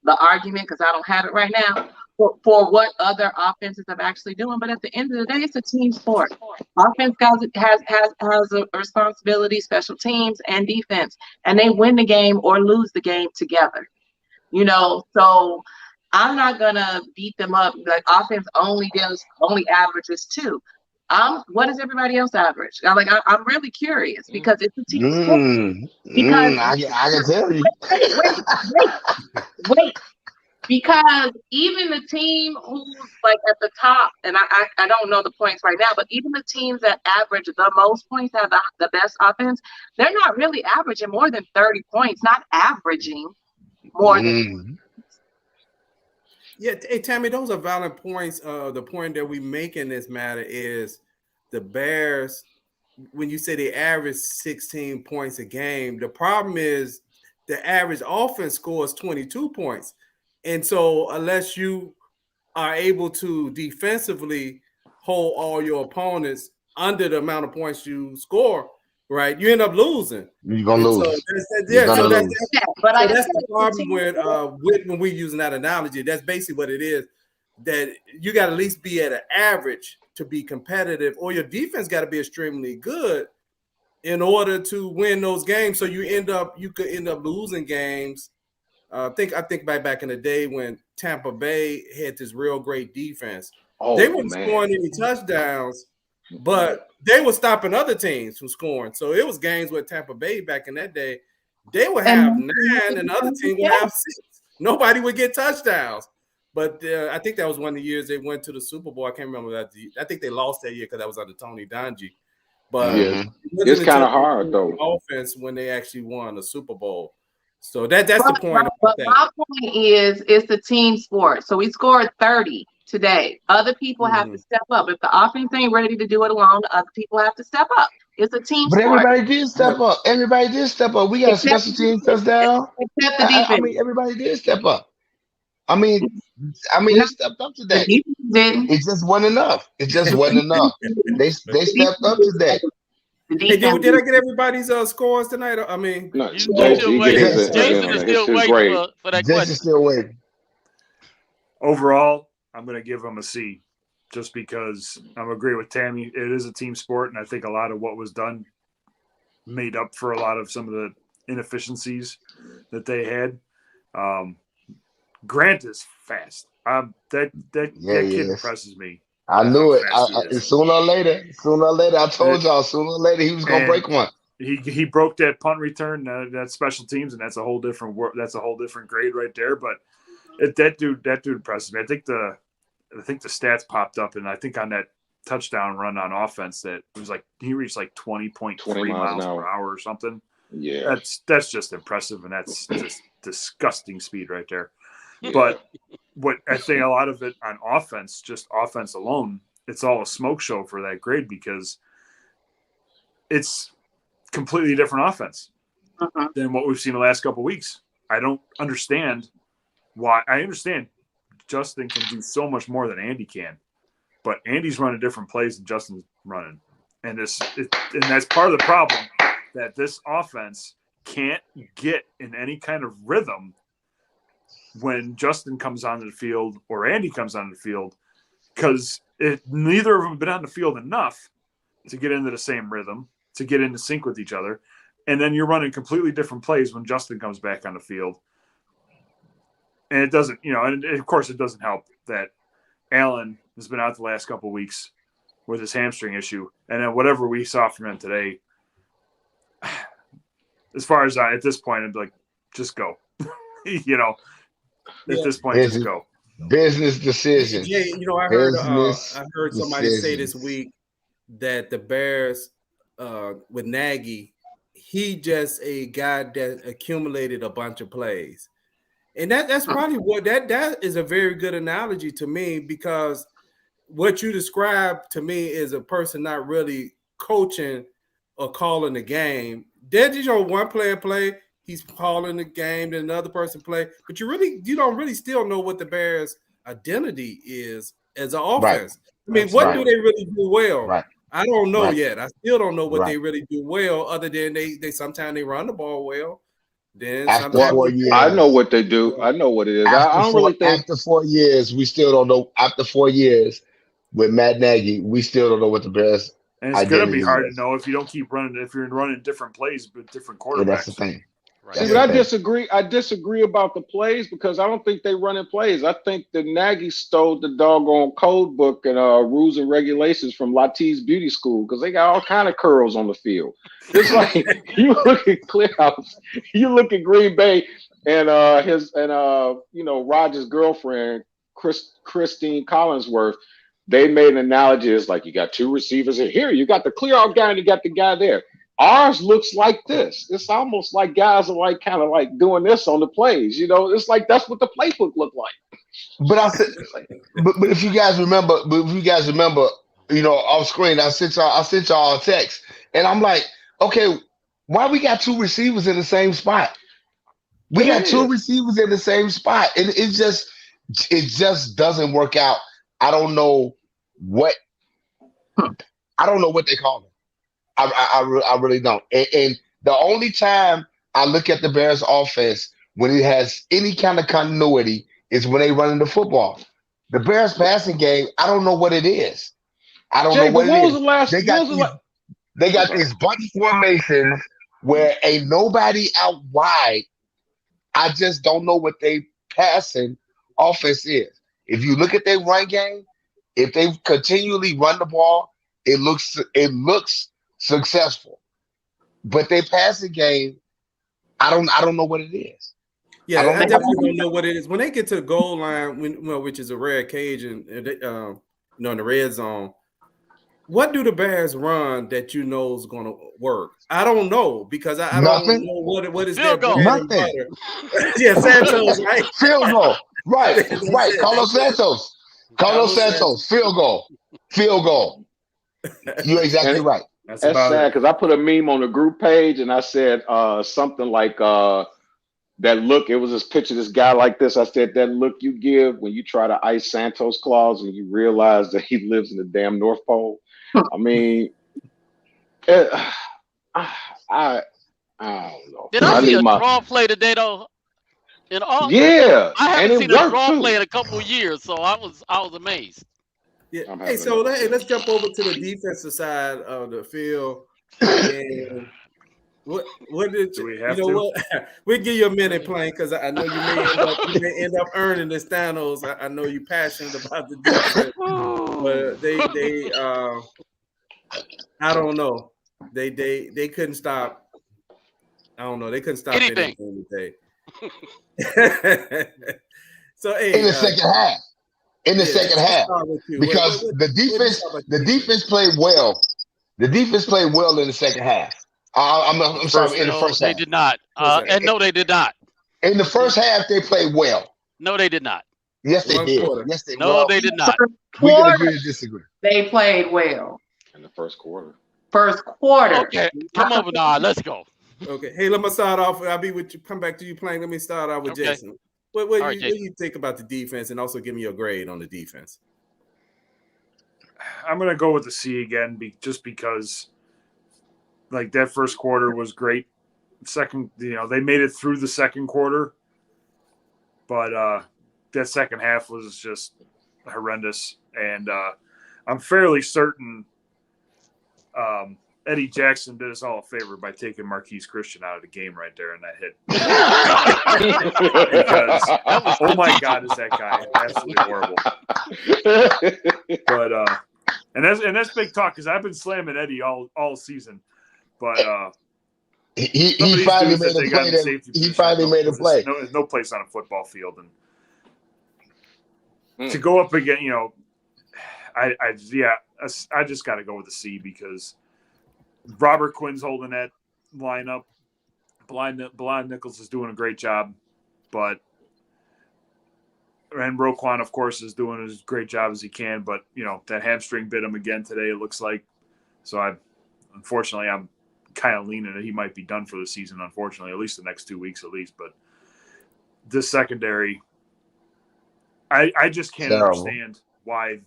the argument, because I don't have it right now, for what other offenses are actually doing. But at the end of the day, it's a team sport. Offense has a responsibility, special teams and defense, and they win the game or lose the game together. You know, so I'm not gonna beat them up like offense only averages 2. What does everybody else average? I'm really curious because it's a team sport. Because I can tell you. wait. Because even the team who's like at the top, and I don't know the points right now, but even the teams that average the most points, have the best offense, they're not really averaging more than 30 points, not averaging more than. Yeah, hey, Tammy, those are valid points. The point that we make in this matter is the Bears, when you say they average 16 points a game, the problem is the average offense scores 22 points. And so unless you are able to defensively hold all your opponents under the amount of points you score, right, you end up losing. You're going to lose. So that's the problem with when we're using that analogy. That's basically what it is, that you got to at least be at an average to be competitive, or your defense got to be extremely good in order to win those games. So you could end up losing games I think back in the day when Tampa Bay had this real great defense. Oh, They weren't man. scoring any touchdowns, but they were stopping other teams from scoring. So it was games with Tampa Bay back in that day. They would have 9 and other team would have 6. Nobody would get touchdowns. But I think that was one of the years they went to the Super Bowl. I can't remember that. I think they lost that year because that was under Tony Dungy. But it's kind of hard though. Offense when they actually won the Super Bowl. So that's the point. But my point is, it's a team sport. So we scored 30 today. Other people have to step up. If the offense ain't ready to do it alone, other people have to step up. It's a team sport. But everybody did step up. Everybody did step up. We got a special team touchdown. Except the defense. I mean, everybody did step up. I mean, they stepped up today. It just wasn't enough. It just wasn't enough. They stepped up today. Hey, did I get everybody's scores tonight? I mean, no, Jason is still waiting for that question. Still waiting. Overall, I'm going to give them a C, just because I agree with Tammy. It is a team sport, and I think a lot of what was done made up for a lot of some of the inefficiencies that they had. Grant is fast. That kid impresses me. I knew it. Sooner or later, I told y'all, sooner or later he was gonna break one. He broke that punt return. That's special teams, and that's a whole different grade right there. But that dude impresses me. I think the stats popped up, and I think on that touchdown run on offense that it was like he reached like 20.3 miles per hour or something. Yeah, that's just impressive, and that's just disgusting speed right there. But what I think a lot of it on offense, just offense alone, it's all a smoke show for that grade because it's completely different offense than what we've seen the last couple of weeks. I don't understand why. I understand Justin can do so much more than Andy can, but Andy's running different plays than Justin's running, and that's part of the problem, that this offense can't get in any kind of rhythm when Justin comes onto the field or Andy comes onto the field, because neither of them have been on the field enough to get into the same rhythm, to get into sync with each other. And then you're running completely different plays when Justin comes back on the field. And it doesn't, and of course it doesn't help that Allen has been out the last couple of weeks with his hamstring issue. And then whatever we saw from him today, as far as at this point, I'd be like, just go, at this point, just go. Business decision. Yeah, I heard somebody say this week that the Bears with Nagy, he just a guy that accumulated a bunch of plays. And that's probably what that is a very good analogy to me, because what you described to me is a person not really coaching or calling the game. They're just one player play. He's calling the game, then another person play. But you don't really still know what the Bears' identity is as an offense. Right. I mean, what do they really do well? Right. I don't know yet. I still don't know what they really do well, other than they sometimes they run the ball well. Then after 4 years, I know what they do. I know what it is. I don't really think after 4 years, we still don't know. After 4 years with Matt Nagy, we still don't know what the Bears. And it's going to be hard to know if you don't keep running. If you're running different plays with different quarterbacks. Yeah, that's the thing. Right. See, but I disagree. I disagree about the plays, because I don't think they running plays. I think that Nagy stole the doggone code book and rules and regulations from Latti's beauty school, because they got all kind of curls on the field. It's like you look at Clearhouse, you look at Green Bay, and Rodgers' girlfriend Christine Collinsworth. They made an analogy. It's like you got two receivers in here. You got the clear out guy and you got the guy there. Ours looks like this. It's almost like guys are like kind of like doing this on the plays. It's like that's what the playbook looked like. But I said, but if you guys remember, off screen, I sent y'all a text, and I'm like, okay, why we got two receivers in the same spot? We got two receivers in the same spot, and it just doesn't work out. I don't know what they call them. I really don't. And the only time I look at the Bears offense when it has any kind of continuity is when they run the football. The Bears passing game, I don't know what it is. I don't know what it is. They got these bunch formations where ain't nobody out wide I just don't know what they passing offense is. If you look at their run game, if they continually run the ball, it looks successful. But they passing game, I don't know what it is. I Yeah, don't I know what definitely it don't is. know what it is. When they get to the goal line, which is a rare occasion, in the red zone, what do the Bears run that you know is going to work? I don't know because I don't Nothing. know what is their Field goal. bread and Nothing. butter. Yeah, Santos, right? Field goal. Right. That's Right. it. Carlos Santos. Carlos Carlos Santos. Santos. Field goal. Field goal. You're exactly And right. That's that's about sad it. because I put a meme on the group page and I said something like that look. It was this picture of this guy like this. I said that look you give when you try to ice Santos Claus and you realize that he lives in the damn North Pole. I mean, it, I don't know. Did I I see need a my draw play today though? In all, yeah, I and haven't it seen a worked draw too. play in a couple of years, so I was amazed. Yeah. I'm Hey, having so another let's fit. jump over to the defensive side of the field. And what did Do we you have know? to? What we'll give you a minute playing because I know you may end up earning this Thanos. I know you're passionate about the defense, but they I don't know. They couldn't stop. I don't know. They couldn't stop Anything. anything today. So In hey, the second half. In the yeah, second let's half. start with you. Because the What do you thought about the defense played well. The defense played well in the second half. I'm sorry, in the No, first they half. did not. First half. And no, they did not. In the first half, they played well. No, they did not. Yes, they One did. quarter. Yes, they No, well. they did not. First We can quarter, agree to disagree. they played well. In the first quarter. First quarter. Okay, come over now. Let's go. Okay. Hey, let me start off. I'll be with you. Come back to you playing. Let me start off with Okay. Jason. What All do right, you think about the defense, and also give me your grade on the defense? I'm gonna go with the C again, just because, like, that first quarter was great. Second, they made it through the second quarter, but that second half was just horrendous. And I'm fairly certain Eddie Jackson did us all a favor by taking Marquise Christian out of the game right there in that hit. Because, oh my God, is that guy absolutely horrible? But and that's big talk because I've been slamming Eddie all season, but He finally made a play. He finally made a play. There's no place on a football field, and to go up again, I just got to go with the C because Robert Quinn's holding that lineup. Blind Nichols is doing a great job, and Roquan, of course, is doing as great job as he can. But that hamstring bit him again today. It looks like. So unfortunately, I'm kind of leaning that he might be done for the season. Unfortunately, at least the next 2 weeks, at least. But this secondary, I just can't understand why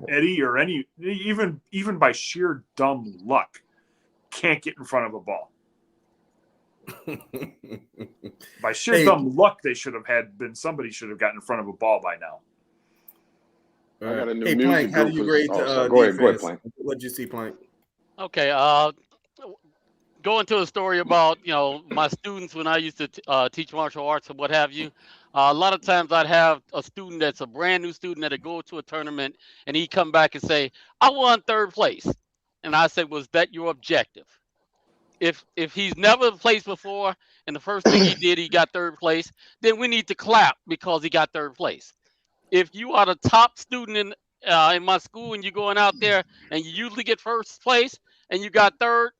Eddie or even by sheer dumb luck can't get in front of a ball. By sheer dumb luck, somebody should have gotten in front of a ball by now. I got a new Hey, music Plank, how do group. you grade Go ahead, Plank. What did you see, Plank? Okay. Going to a story about my students when I used to teach martial arts and what have you. A lot of times I'd have a student that's a brand new student that'd go to a tournament and he'd come back and say, "I won third place," and I said, "Was that your objective?" If he's never placed before and the first thing he did, he got third place, then we need to clap because he got third place. If you are the top student in my school and you're going out there and you usually get first place and you got third,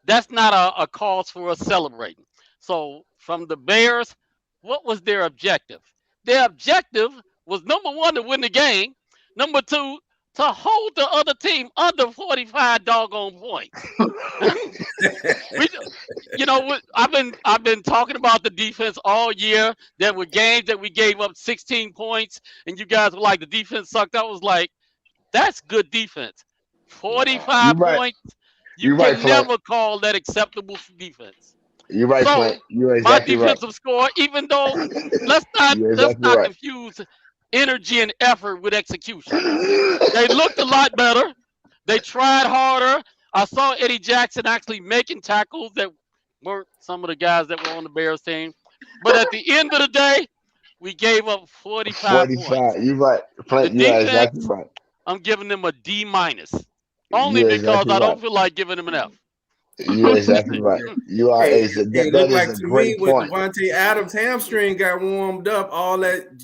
that's not a cause for us celebrating. So from the Bears, what was their objective? Their objective was, number one, to win the game. Number two, to hold the other team under 45 doggone points. I've been talking about the defense all year. There were games that we gave up 16 points, and you guys were like, the defense sucked. I was like, that's good defense. 45 points. You can never call that acceptable defense. You're right, Clint. You're exactly my defensive score, even though let's not confuse energy and effort with execution. They looked a lot better. They tried harder. I saw Eddie Jackson actually making tackles that weren't some of the guys that were on the Bears team. But at the end of the day, we gave up 45 points. 45. You right. The You are exactly defense, right. I'm giving them a D minus, only You're because exactly I right. don't feel like giving them an F. You're exactly right. You are Hey, that, it that looked is like a to me great when point. Devontae Adams' hamstring got warmed up, all that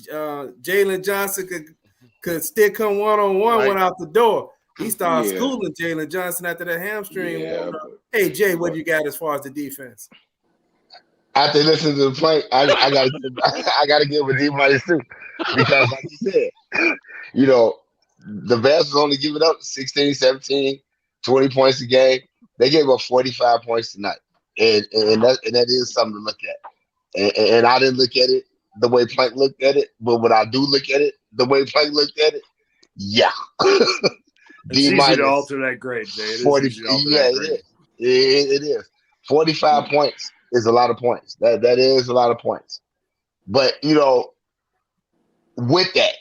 Jalen Johnson could stick him one-on-one, Right. went out the door. He started Yeah, schooling Jalen Johnson after that hamstring yeah, warmed up. Hey, Jay, what but do you got as far as the defense? After listening to the play, I gotta I gotta give a D minus too. Because like you said, you know, the Bears was only giving up 16, 17, 20 points a game. They gave up 45 points tonight. And that is something to look at. And I didn't look at it the way Plank looked at it, but when I do look at it the way Plank looked at it, yeah. It's D easy to minus alter that grade, Jay. It is 40. easy to alter Yeah, that it grade. is. It is. 45 points is a lot of points. That is a lot of points. But with that,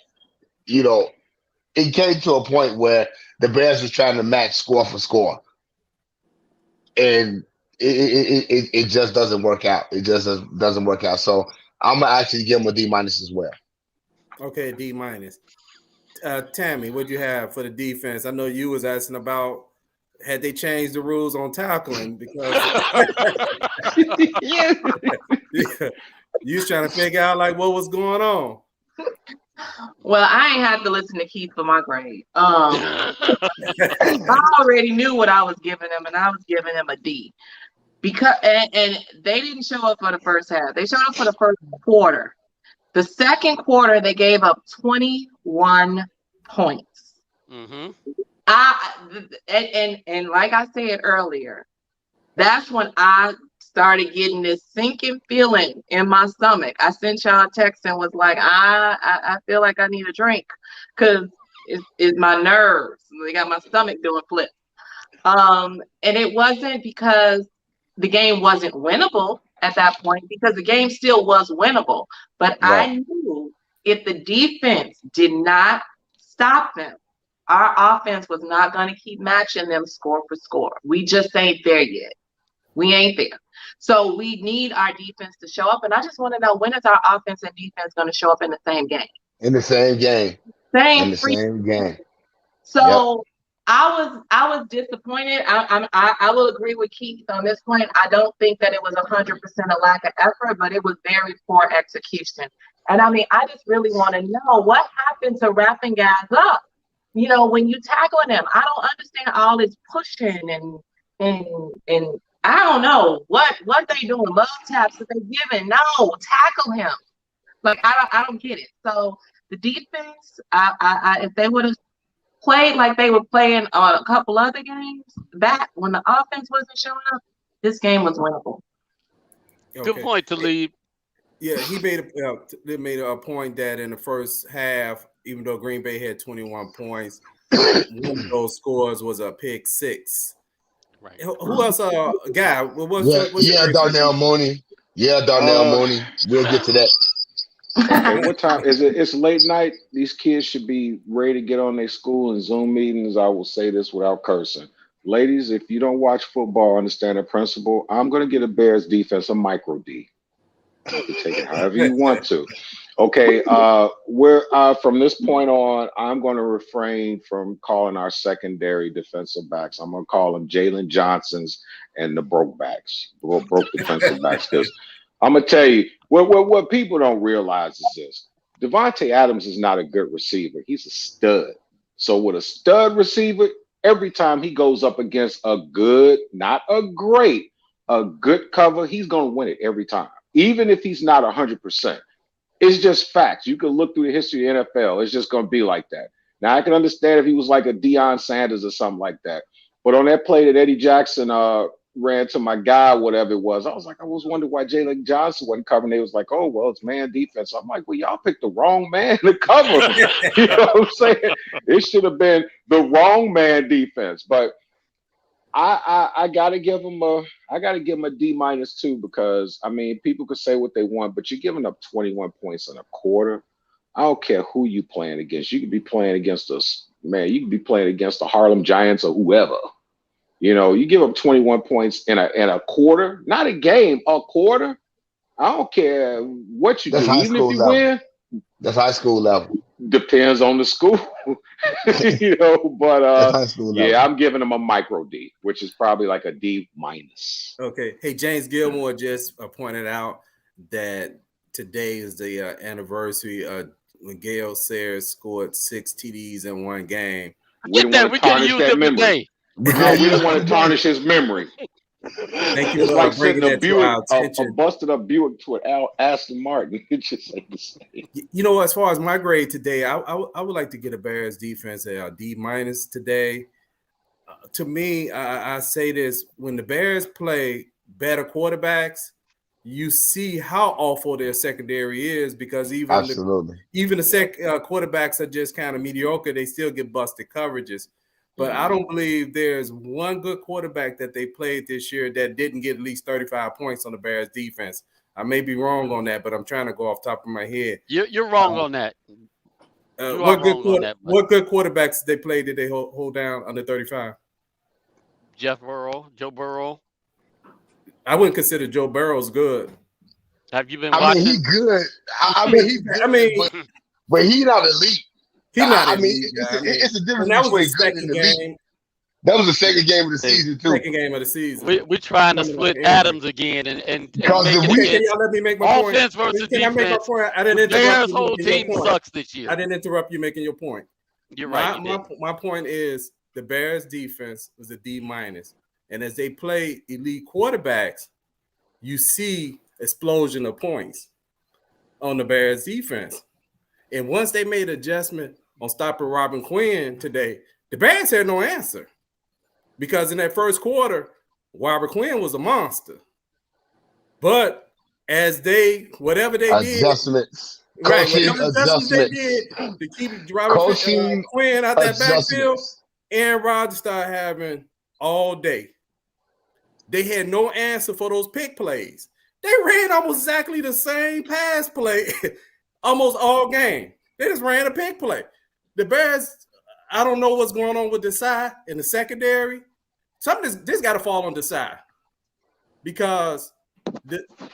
it came to a point where the Bears was trying to match score for score, and it just doesn't work out. It just doesn't work out. So I'm gonna actually give them a D minus as well. Okay, D minus. Tammy, what'd you have for the defense? I know you was asking about had they changed the rules on tackling because yeah. you was trying to figure out like what was going on. Well, I ain't had to listen to Keith for my grade. I already knew what I was giving him, and I was giving him a D. Because and they didn't show up for the first half. They showed up for the first quarter. The second quarter, they gave up 21 points. Mm-hmm. And like I said earlier, that's when I started getting this sinking feeling in my stomach. I sent y'all a text and was like, I feel like I need a drink because it's my nerves. They got my stomach doing flips. And it wasn't because the game wasn't winnable at that point, because the game still was winnable. But Right. I knew if the defense did not stop them, our offense was not going to keep matching them score for score. We just ain't there yet. We ain't there. So we need our defense to show up. And I just want to know, when is our offense and defense going to show up in the same game? In the same game. Same. So Yep. I was disappointed. I will agree with Keith on this point. I don't think that it was 100% a lack of effort, but it was very poor execution. And I mean, I just really want to know what happened to wrapping guys up. When you tackling them, I don't understand all this pushing and I don't know what they doing. Love taps that they giving. No, tackle him. Like I don't get it. So the defense, I if they would have played like they were playing a couple other games back when the offense wasn't showing up, this game was winnable. Good point, Talib. Yeah, he made a point that in the first half, even though Green Bay had 21 points, one of those scores was a pick six. Right. Who else? Guy. Darnell Mooney. Yeah, Darnell Mooney. We'll get to that. Okay, what time is it? It's late night. These kids should be ready to get on their school and Zoom meetings. I will say this without cursing. Ladies, if you don't watch football, understand the principle. I'm going to get a Bears defense a micro D. You can take it however you want to. Okay, from this point on, I'm going to refrain from calling our secondary defensive backs. I'm going to call them Jalen Johnsons and the broke defensive backs, because I'm going to tell you what people don't realize is this: Devontae Adams is not a good receiver. He's a stud. So with a stud receiver, every time he goes up against a good, not a great, a good cover, he's going to win it every time, even if he's not 100%. It's just facts. You can look through the history of the NFL. It's just going to be like that. Now, I can understand if he was like a Deion Sanders or something like that. But on that play that Eddie Jackson ran to my guy, whatever it was, I was wondering why Jalen Johnson wasn't covering. They was like, oh, well, it's man defense. I'm like, well, y'all picked the wrong man to cover. You know what I'm saying? It should have been the wrong man defense. But I gotta give him a D minus too, because I mean, people could say what they want, but you're giving up 21 points in a quarter. I don't care who you playing against. You could be playing against us, man. You could be playing against the Harlem Giants or whoever. You give up 21 points in a quarter, not a game, a quarter. I don't care what you That's do, high even if school you level. win. That's high school level. Depends on the school, you know. That's But high school yeah, level. I'm giving them a micro D, which is probably like a D minus. Okay. Hey, James Gilmore just pointed out that today is the anniversary when Gail Sayers scored 6 TDs in one game. We Get don't that. want We to could have tarnish used that them memory. today. No, we don't Yeah, want to tarnish his memory. Thank you It's for like bringing sending a that to Buick, our a attention. busted up Buick to an Aston Martin. It just ain't the same. You know, as far as my grade today, I would like to get a Bears defense a D minus today. To me, I say this: when the Bears play better quarterbacks, you see how awful their secondary is because even the quarterbacks are just kind of mediocre. They still get busted coverages. But I don't believe there's one good quarterback that they played this year that didn't get at least 35 points on the Bears defense. I may be wrong on that, but I'm trying to go off the top of my head. You're wrong on that. You are What good wrong on that. what good quarterbacks they played did they hold down under 35? Joe Burrow. I wouldn't consider Joe Burrow's good. Have you been I watching? mean, he good. I mean, he good, but he not elite. He's not I mean, elite. it's a difference and that between was the good and second elite. game. That was the second game of the season too. Second game of the season. We're trying to split Adams again and Because make if it we- Can y'all let me make my point? offense versus Can I make my defense. point? I didn't The interrupt Bears' you whole making your team point. sucks this year. I didn't interrupt you making your point. You're right. My point is the Bears defense was a D minus. And as they play elite quarterbacks, you see explosion of points on the Bears defense. And once they made adjustment on stopping Robin Quinn today, the Bears had no answer. Because in that first quarter, Robert Quinn was a monster. But as whatever they adjustments, did, right, coaching whatever adjustments they did to keep Robert Quinn out that backfield, Aaron Rodgers started having all day. They had no answer for those pick plays. They ran almost exactly the same pass play almost all game. They just ran a pick play. The Bears, I don't know what's going on with Desai in the secondary. Something this got to fall on Desai because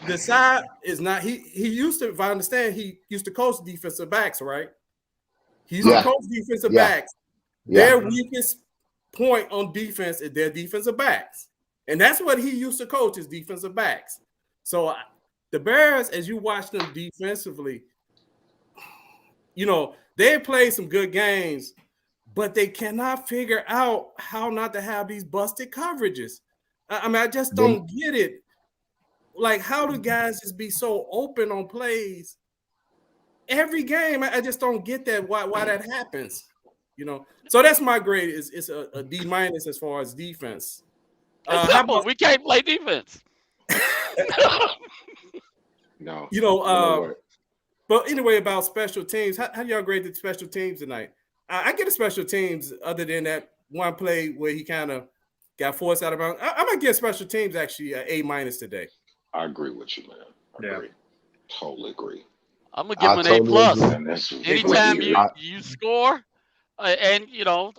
Desai is not. He used to, if I understand, he used to coach defensive backs, right? He used to coach defensive backs. Their weakest point on defense is their defensive backs, and that's what he used to coach is defensive backs. So the Bears, as you watch them defensively, you know they played some good games. But they cannot figure out how not to have these busted coverages. I mean, I just don't get it. Like, how do guys just be so open on plays every game? I just don't get that. Why that happens? You know. So that's my grade. It's a D minus as far as defense. It's simple. We can't play defense. No. You know. But anyway, about special teams, how do y'all grade the special teams tonight? I get a special teams other than that one play where he kind of got forced out of bounds. I might give special teams actually an A minus today. I agree with you, man. I agree. Totally agree. I'm gonna give him an A plus. Anytime you score, and you know,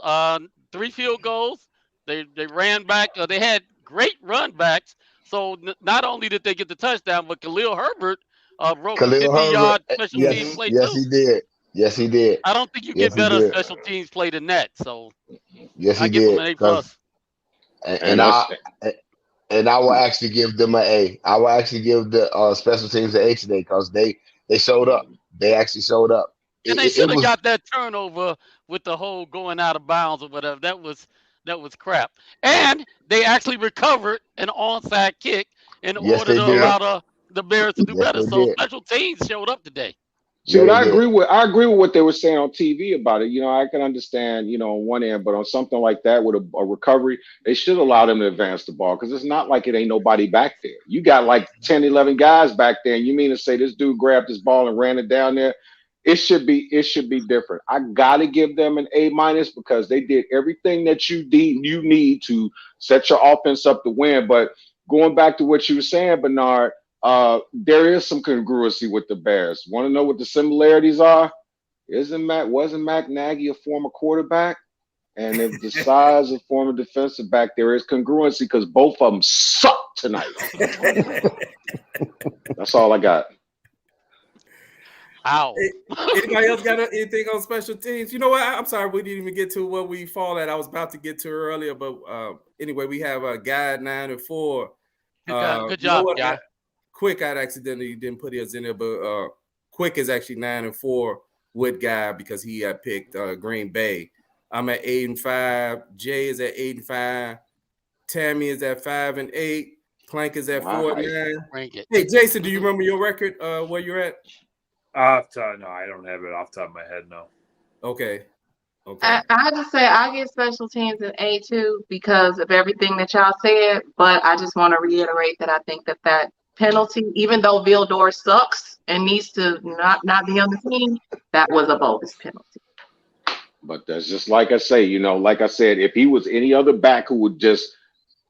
3 field goals, they ran back. They had great run backs. So not only did they get the touchdown, but Khalil Herbert broke 50-yard special team play too. Yes, he did. Yes, he did. I don't think you get better special teams play than that. So yes, he I give did. them an A plus. And I will actually give them an A. I will actually give the special teams an A today because they showed up. They actually showed up. And they should have got that turnover with the whole going out of bounds or whatever. That was crap. And they actually recovered an onside kick in order to allow the Bears to do better. So special teams showed up today. See, what I agree with what they were saying on TV about it. You know, I can understand, you know, on one end, but on something like that with a recovery, they should allow them to advance the ball because it's not like it ain't nobody back there. You got like 10, 11 guys back there, and you mean to say this dude grabbed this ball and ran it down there? It should be different. I gotta give them an A minus because they did everything that you need to set your offense up to win. But going back to what you were saying, Bernard. There is some congruency with the Bears. Want to know what the similarities are? Wasn't Mac Nagy a former quarterback? And if the size of former defensive back, there is congruency because both of them suck tonight. That's That's all I got. Ow. Anybody else got anything on special teams? You know what? I'm sorry we didn't even get to what we fall at. I was about to get to earlier, but anyway, we have a guy 9-4. Good You know job, what? guy. Quick, I accidentally didn't put his in there, but Quick is actually 9-4 with guy because he had picked Green Bay. I'm at 8-5. Jay is at 8-5. Tammy is at 5-8. Clank is at 4-9. Hey, Jason, do you remember your record? Where you're at? No, I don't have it off the top of my head. No. Okay. I just say I get special teams in A2 because of everything that y'all said, but I just want to reiterate that I think that penalty, even though Vildor sucks and needs to not be on the team, that was a bogus penalty. But that's just like I say, like I said, if he was any other back who would just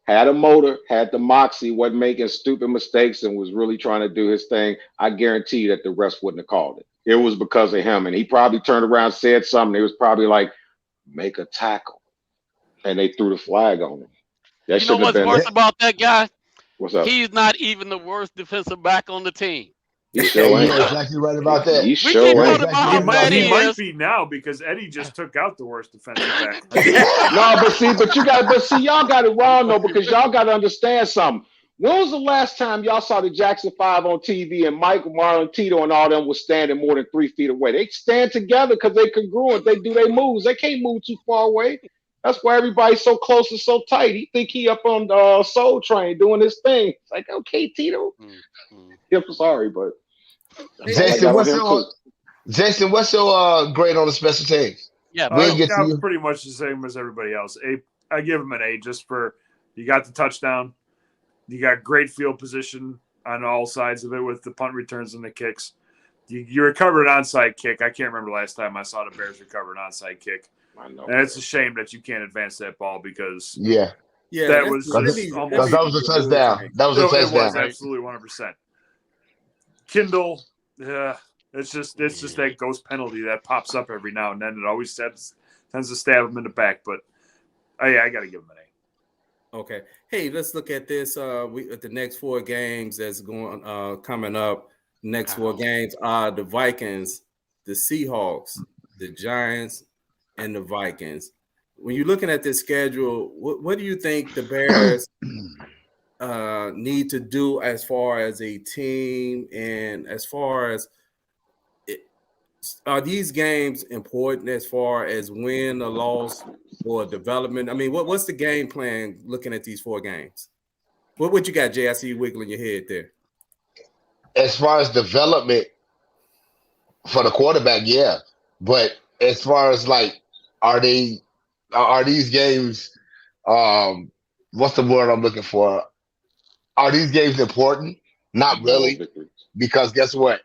had a motor, had the moxie, wasn't making stupid mistakes, and was really trying to do his thing, I guarantee that the refs wouldn't have called it. It was because of him. And he probably turned around, said something. It was probably like, make a tackle. And they threw the flag on him. That you know what's worse about that guy? What's up? He's not even the worst defensive back on the team. You sure ain't. You're exactly right about that. You sure ain't. He might be now because Eddie just took out the worst defensive back. No, but y'all got it wrong though, because y'all got to understand something. When was the last time y'all saw the Jackson 5 on TV and Mike, Marlon, Tito, and all them was standing more than 3 feet away? They stand together because they congruent. They do their moves. They can't move too far away. That's why everybody's so close and so tight. He think he up on the Soul Train doing his thing. It's like, okay, Tito. I'm sorry, but Jason, what's your grade on the special teams? Yeah, I'm pretty much the same as everybody else. I give him an A just for you got the touchdown, you got great field position on all sides of it with the punt returns and the kicks. You recovered an onside kick. I can't remember the last time I saw the Bears recover an onside kick. I know, and it's a shame that you can't advance that ball because that was a touchdown. That was a touchdown. It was absolutely 100%. Kindle, it's just that ghost penalty that pops up every now and then. It always tends to stab him in the back, but I got to give him an A. Okay. Hey, let's look at this. At the next 4 games that's going coming up. Next 4 games are the Vikings, the Seahawks, the Giants, and the Vikings. When you're looking at this schedule, what do you think the Bears need to do as far as a team, and as far as are these games important as far as win or loss or development? I mean, what's the game plan looking at these 4 games? What you got, Jay? I see you wiggling your head there. As far as development for the quarterback, yeah. But as far as like, are these games, what's the word I'm looking for? Are these games important? Not really, because guess what?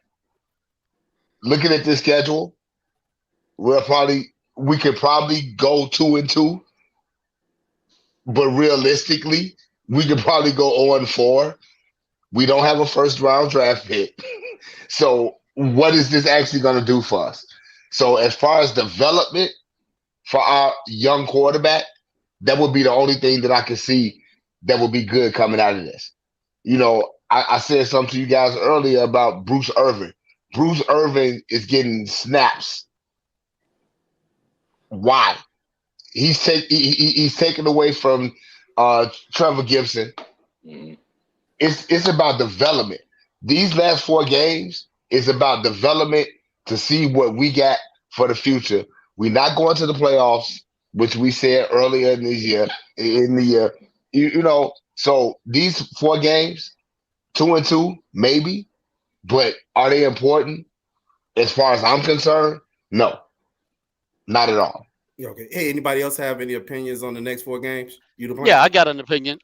Looking at this schedule, we could probably go 2-2, but realistically, we could probably go 0-4. We don't have a first-round draft pick. So what is this actually going to do for us? So as far as development for our young quarterback, that would be the only thing that I can see that would be good coming out of this. I said something to you guys earlier about Bruce Irvin. Bruce Irvin is getting snaps. Why? He's taken away from Trevor Gibson. Mm-hmm. It's about development. These last 4 games is about development to see what we got for the future. We're not going to the playoffs, which we said earlier in the year. So these 4 games, 2-2, maybe, but are they important? As far as I'm concerned, no, not at all. Okay. Hey, anybody else have any opinions on the next 4 games? Yeah, I got an opinion.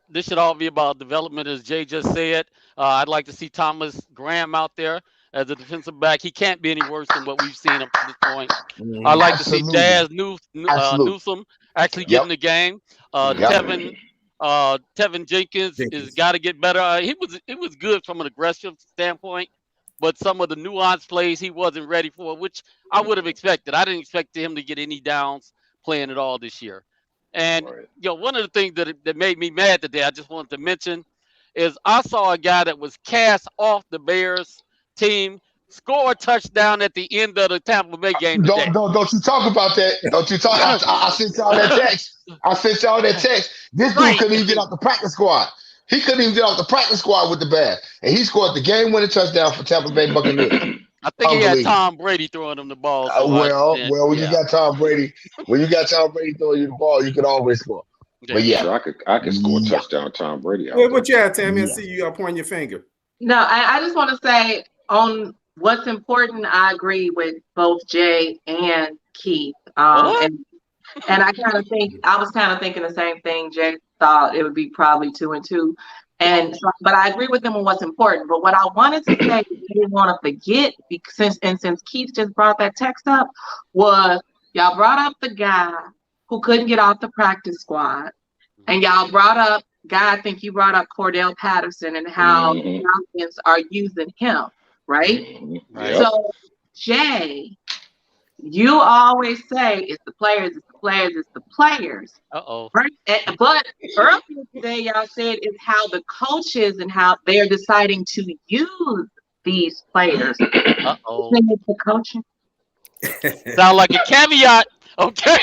This should all be about development, as Jay just said. I'd like to see Thomas Graham out there as a defensive back. He can't be any worse than what we've seen up to this point. I'd like to see Daz Newsome actually get in the game. Tevin Jenkins has got to get better. It was good from an aggressive standpoint, but some of the nuanced plays he wasn't ready for, which I would have expected. I didn't expect him to get any downs playing at all this year. And one of the things that made me mad today, I just wanted to mention, is I saw a guy that was cast off the Bears team, score a touchdown at the end of the Tampa Bay game today. Don't you talk about that. Don't you talk. I sent y'all that text. This dude Right. couldn't even get off the practice squad. He couldn't even get off the practice squad with the Bears. And he scored the game-winning touchdown for Tampa Bay Buccaneers. I think he had Tom Brady throwing him the ball. So when you got Tom Brady, throwing you the ball, you can always score. Yeah. But yeah, Sure, I could score a touchdown with Tom Brady. What you have, Tammy? I see you pointing your finger. No, I just want to say on what's important, I agree with both Jay and Keith. And I was kind of thinking the same thing. Jay thought it would be probably 2-2. But I agree with them on what's important. But what I wanted to say, I didn't want to forget, since Keith just brought that text up, was y'all brought up the guy who couldn't get off the practice squad. And y'all brought up, I think you brought up Cordell Patterson and how the Falcons are using him, right? Yep. So, Jay, you always say it's the players, Uh-oh. right? But earlier today, y'all said it's how the coaches and how they're deciding to use these players. Uh-oh. It's the coaching. Sound like a caveat. Okay.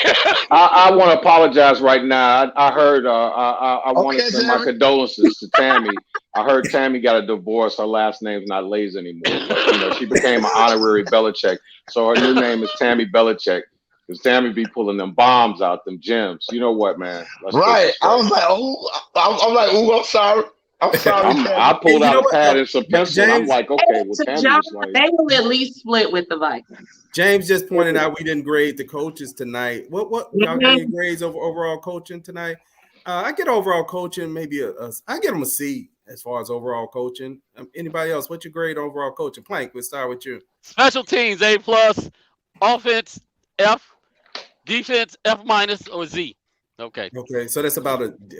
I want to apologize right now. I heard I want to send my condolences to Tammy. I heard Tammy got a divorce. Her last name's not Lays anymore. But, she became an honorary Belichick. So her new name is Tammy Belichick. Because Tammy be pulling them bombs out, them gems. You know what, man? Right. I was like, I'm sorry. I'm sorry. I pulled out a pad and some pencil. And I'm like, okay, well, Tammy was like, they will at least split with the Vikings. James just pointed out we didn't grade the coaches tonight. What y'all getting grades over overall coaching tonight? I get overall coaching maybe I get them a C as far as overall coaching. Anybody else? What's your grade overall coaching? Plank, we'll start with you. Special teams A+, offense F, defense F- or Z. Okay. Okay, so that's about a D-.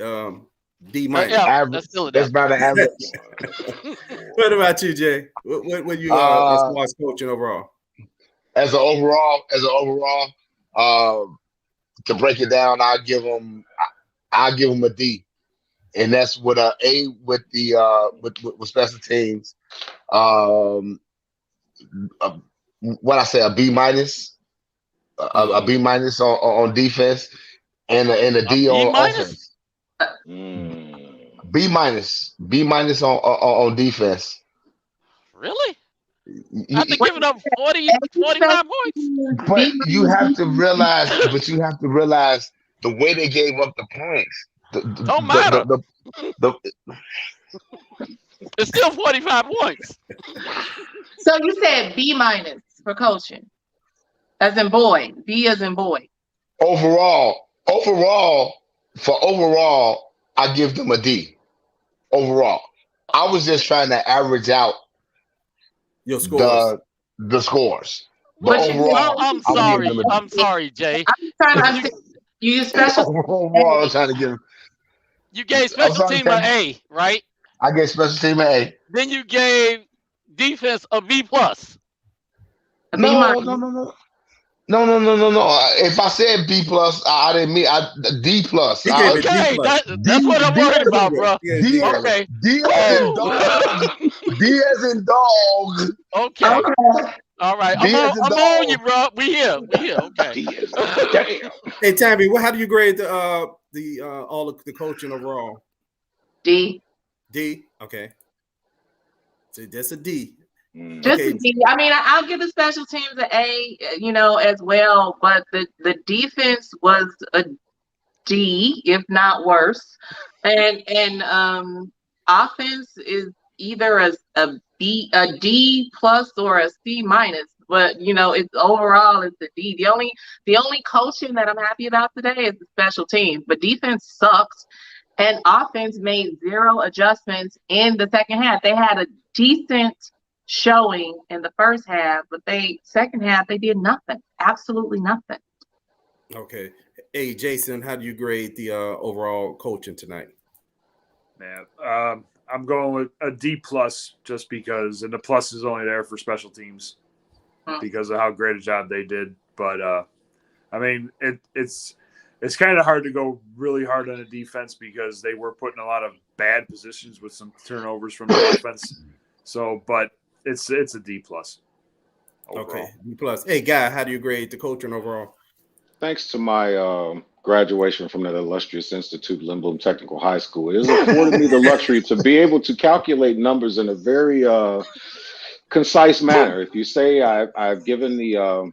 Average. That's about an average. What about you, Jay? What you as far as coaching overall? As an overall, to break it down, I'll give them a D, and that's with a A with the with special teams. What I say, a B-, a B- on defense, and a D on offense. B- on defense. Really? After giving up 45 points. But you have to realize the way they gave up the points. Don't matter. It's still 45 points. So you said B- for coaching, as in boy. B as in boy. Overall, I give them a D. Overall, I was just trying to average out your scores. The scores. But overall, I'm sorry, Jay. I'm trying to understand. You use special. Overall, I'm trying to give. You gave special team an A, right? I gave special team an A. Then you gave defense a B+. No. If I said B+, I didn't mean D+. Okay, that's what I'm worried about, bro. Okay. D as in dog. Okay. All right. I'm on you, bro. We here. Okay. Damn. Hey, Tammy, how do you grade the all of the coaching overall? D. D. Okay. So that's a D. Just a D. I mean, I'll give the special teams an A, as well. But the defense was a D, if not worse, and offense is either a D+ or a C-. But it's overall it's a D. The only coaching that I'm happy about today is the special teams. But defense sucks, and offense made 0 adjustments in the second half. They had a decent showing in the first half, but second half they did nothing, absolutely nothing. Okay. Hey, Jason, how do you grade the overall coaching tonight? Man, I'm going with a D+ just because, and the plus is only there for special teams because of how great a job they did. But I mean, it's kind of hard to go really hard on the defense because they were putting a lot of bad positions with some turnovers from the offense. So, but it's a D plus. Okay, D plus. Hey, Guy, how do you grade the coaching overall? Thanks to my graduation from that illustrious institute, Lindblom Technical High School, it has afforded me the luxury to be able to calculate numbers in a very concise manner. If you say I've given the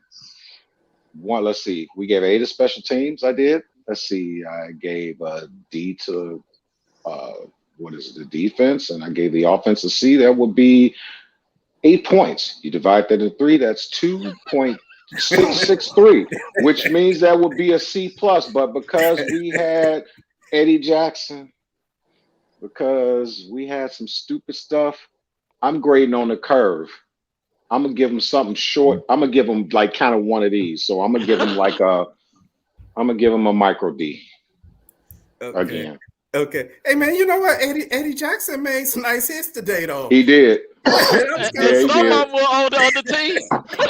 one, let's see, we gave A to special teams. I did. Let's see, I gave a D to the defense, and I gave the offense a C. That would be 8 points. You divide that in 3, that's 2.663, which means that would be a C plus. But because we had Eddie Jackson, because we had some stupid stuff, I'm grading on the curve. I'm gonna give him something short. I'm gonna give him like kind of one of these. So I'm gonna give him a micro D again. Okay. Hey man, you know what? Eddie Jackson made some nice hits today, though. He did. And some of them were on the other team.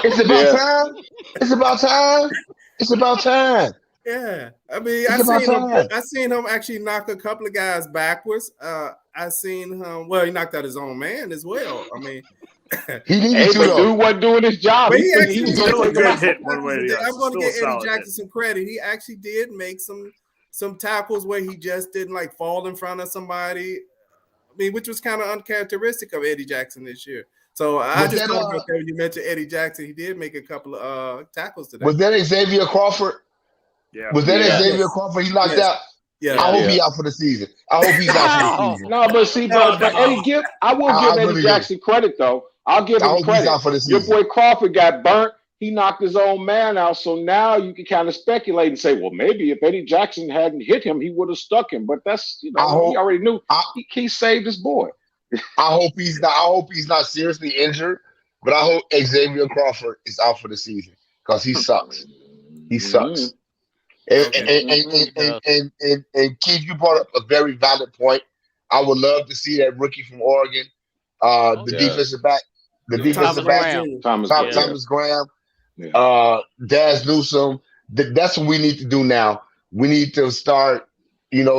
It's about time. It's about time. It's about time. Yeah, I mean, I seen him actually knock a couple of guys backwards. I seen him. Well, he knocked out his own man as well. I mean, he needed to. Dude wasn't doing his job. But He was still a going good hit one way or the other. I'm going to Still get a Eddie solid Jackson some credit. He actually did make some tackles where he just didn't like fall in front of somebody. I mean, which was kind of uncharacteristic of Eddie Jackson this year. So I just thought about that when you mentioned Eddie Jackson. He did make a couple of tackles today. Was that Xavier Crawford? Yeah. Was that Xavier Crawford? He knocked out. Yeah. I hope he's out for the season. I hope he's out for the season. No, but see, but Eddie, I will give Eddie Jackson credit though. I'll give him credit. He's out for the season. Your boy Crawford got burnt. He knocked his own man out. So now you can kind of speculate and say, well, maybe if Eddie Jackson hadn't hit him, he would have stuck him. But that's he already knew. He saved his boy. I hope he's not seriously injured. But I hope Xavier Crawford is out for the season because he sucks. He sucks. And Keith, you brought up a very valid point. I would love to see that rookie from Oregon, defensive back, Thomas Graham, Daz Newsome. That's what we need to do now. We need to start,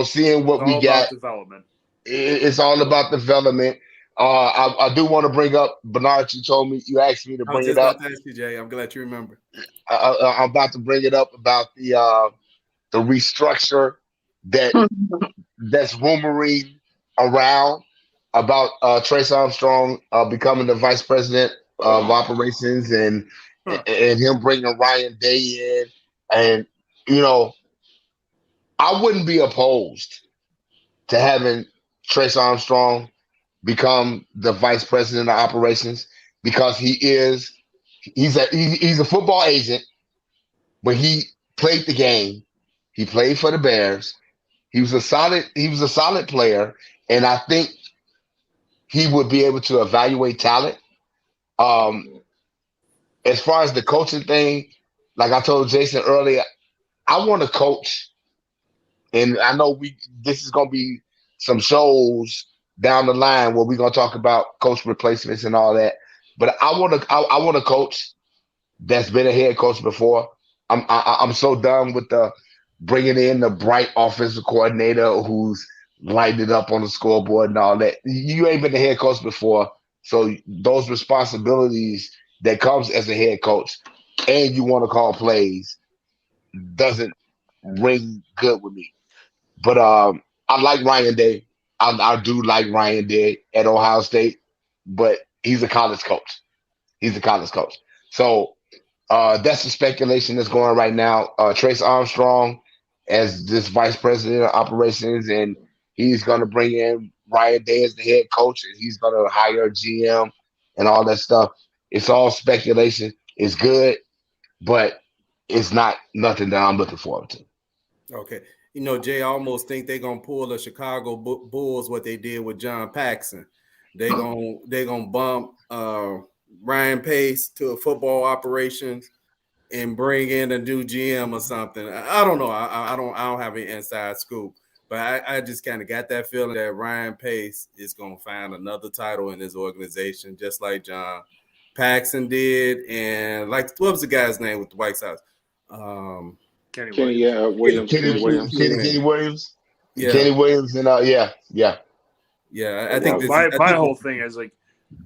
seeing what we got. Development. It's all about development. I do want to bring up Bernard. You asked me to bring it up. Jay, I'm glad you remember. I'm about to bring it up about the restructure that's rumoring around about Trace Armstrong becoming the vice president of operations and him bringing Ryan Day in. And, I wouldn't be opposed to having Trace Armstrong become the vice president of operations because he's a football agent, but he played the game. He played for the Bears. He was a solid player, and I think he would be able to evaluate talent. As far as the coaching thing, like I told Jason earlier, I want to coach, and I know this is gonna be some shows down the line where we're gonna talk about coach replacements and all that. But I want a coach that's been a head coach before. I'm so done with the bringing in the bright offensive coordinator who's lighting it up on the scoreboard and all that. You ain't been a head coach before, so those responsibilities that comes as a head coach, and you want to call plays, doesn't ring good with me. But I like Ryan Day. I do like Ryan Day at Ohio State, but he's a college coach. So that's the speculation that's going right now. Trace Armstrong as this vice president of operations, and he's going to bring in Ryan Day as the head coach, and he's going to hire a GM and all that stuff. It's all speculation. It's good, but it's not nothing that I'm looking forward to. Okay. Jay, I almost think they're gonna pull the Chicago Bulls what they did with John Paxson. They're gonna bump Ryan Pace to a football operations and bring in a new GM or something. I don't know. I don't have any inside scoop, but I just kind of got that feeling that Ryan Pace is gonna find another title in his organization, just like John Paxson did, and like what was the guy's name with the White Sox? Kenny Williams. Yeah. Kenny Williams and yeah. Yeah, I think this my is I think whole thing is like,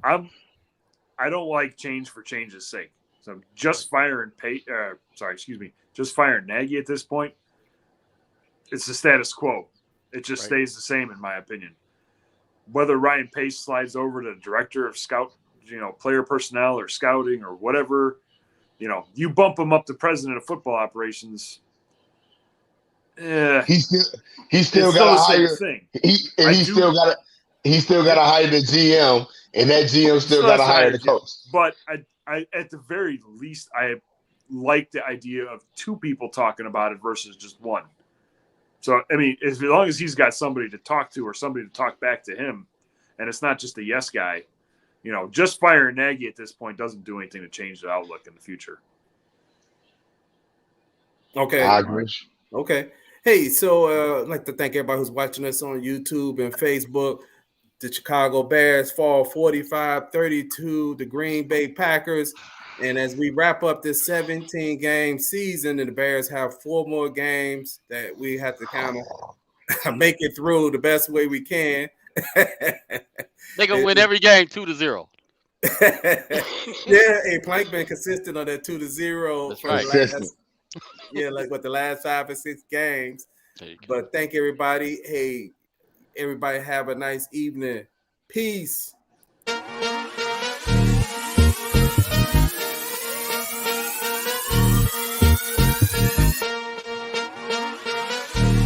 I don't like change for change's sake. So just firing just firing Nagy at this point. It's the status quo. It just stays the same, in my opinion. Whether Ryan Pace slides over to director of player personnel or scouting or whatever, you bump him up to president of football operations. He still it's got to the same hire. thing. He still got to hire the GM, and that GM still got to hire the coach. But I at the very least, I like the idea of two people talking about it versus just one. So, I mean, as long as he's got somebody to talk to or somebody to talk back to him, and it's not just a yes guy, just firing Nagy at this point doesn't do anything to change the outlook in the future. Okay. I agree. Okay. Hey, so I'd like to thank everybody who's watching us on YouTube and Facebook. The Chicago Bears fall 45-32 the Green Bay Packers. And as we wrap up this 17-game season, and the Bears have 4 more games that we have to kind of make it through the best way we can. They gonna win every game 2-0. Yeah, a Plank been consistent on that 2-0. That's for right. the last 5 or 6 games. But thank everybody. Hey, everybody have a nice evening. Peace.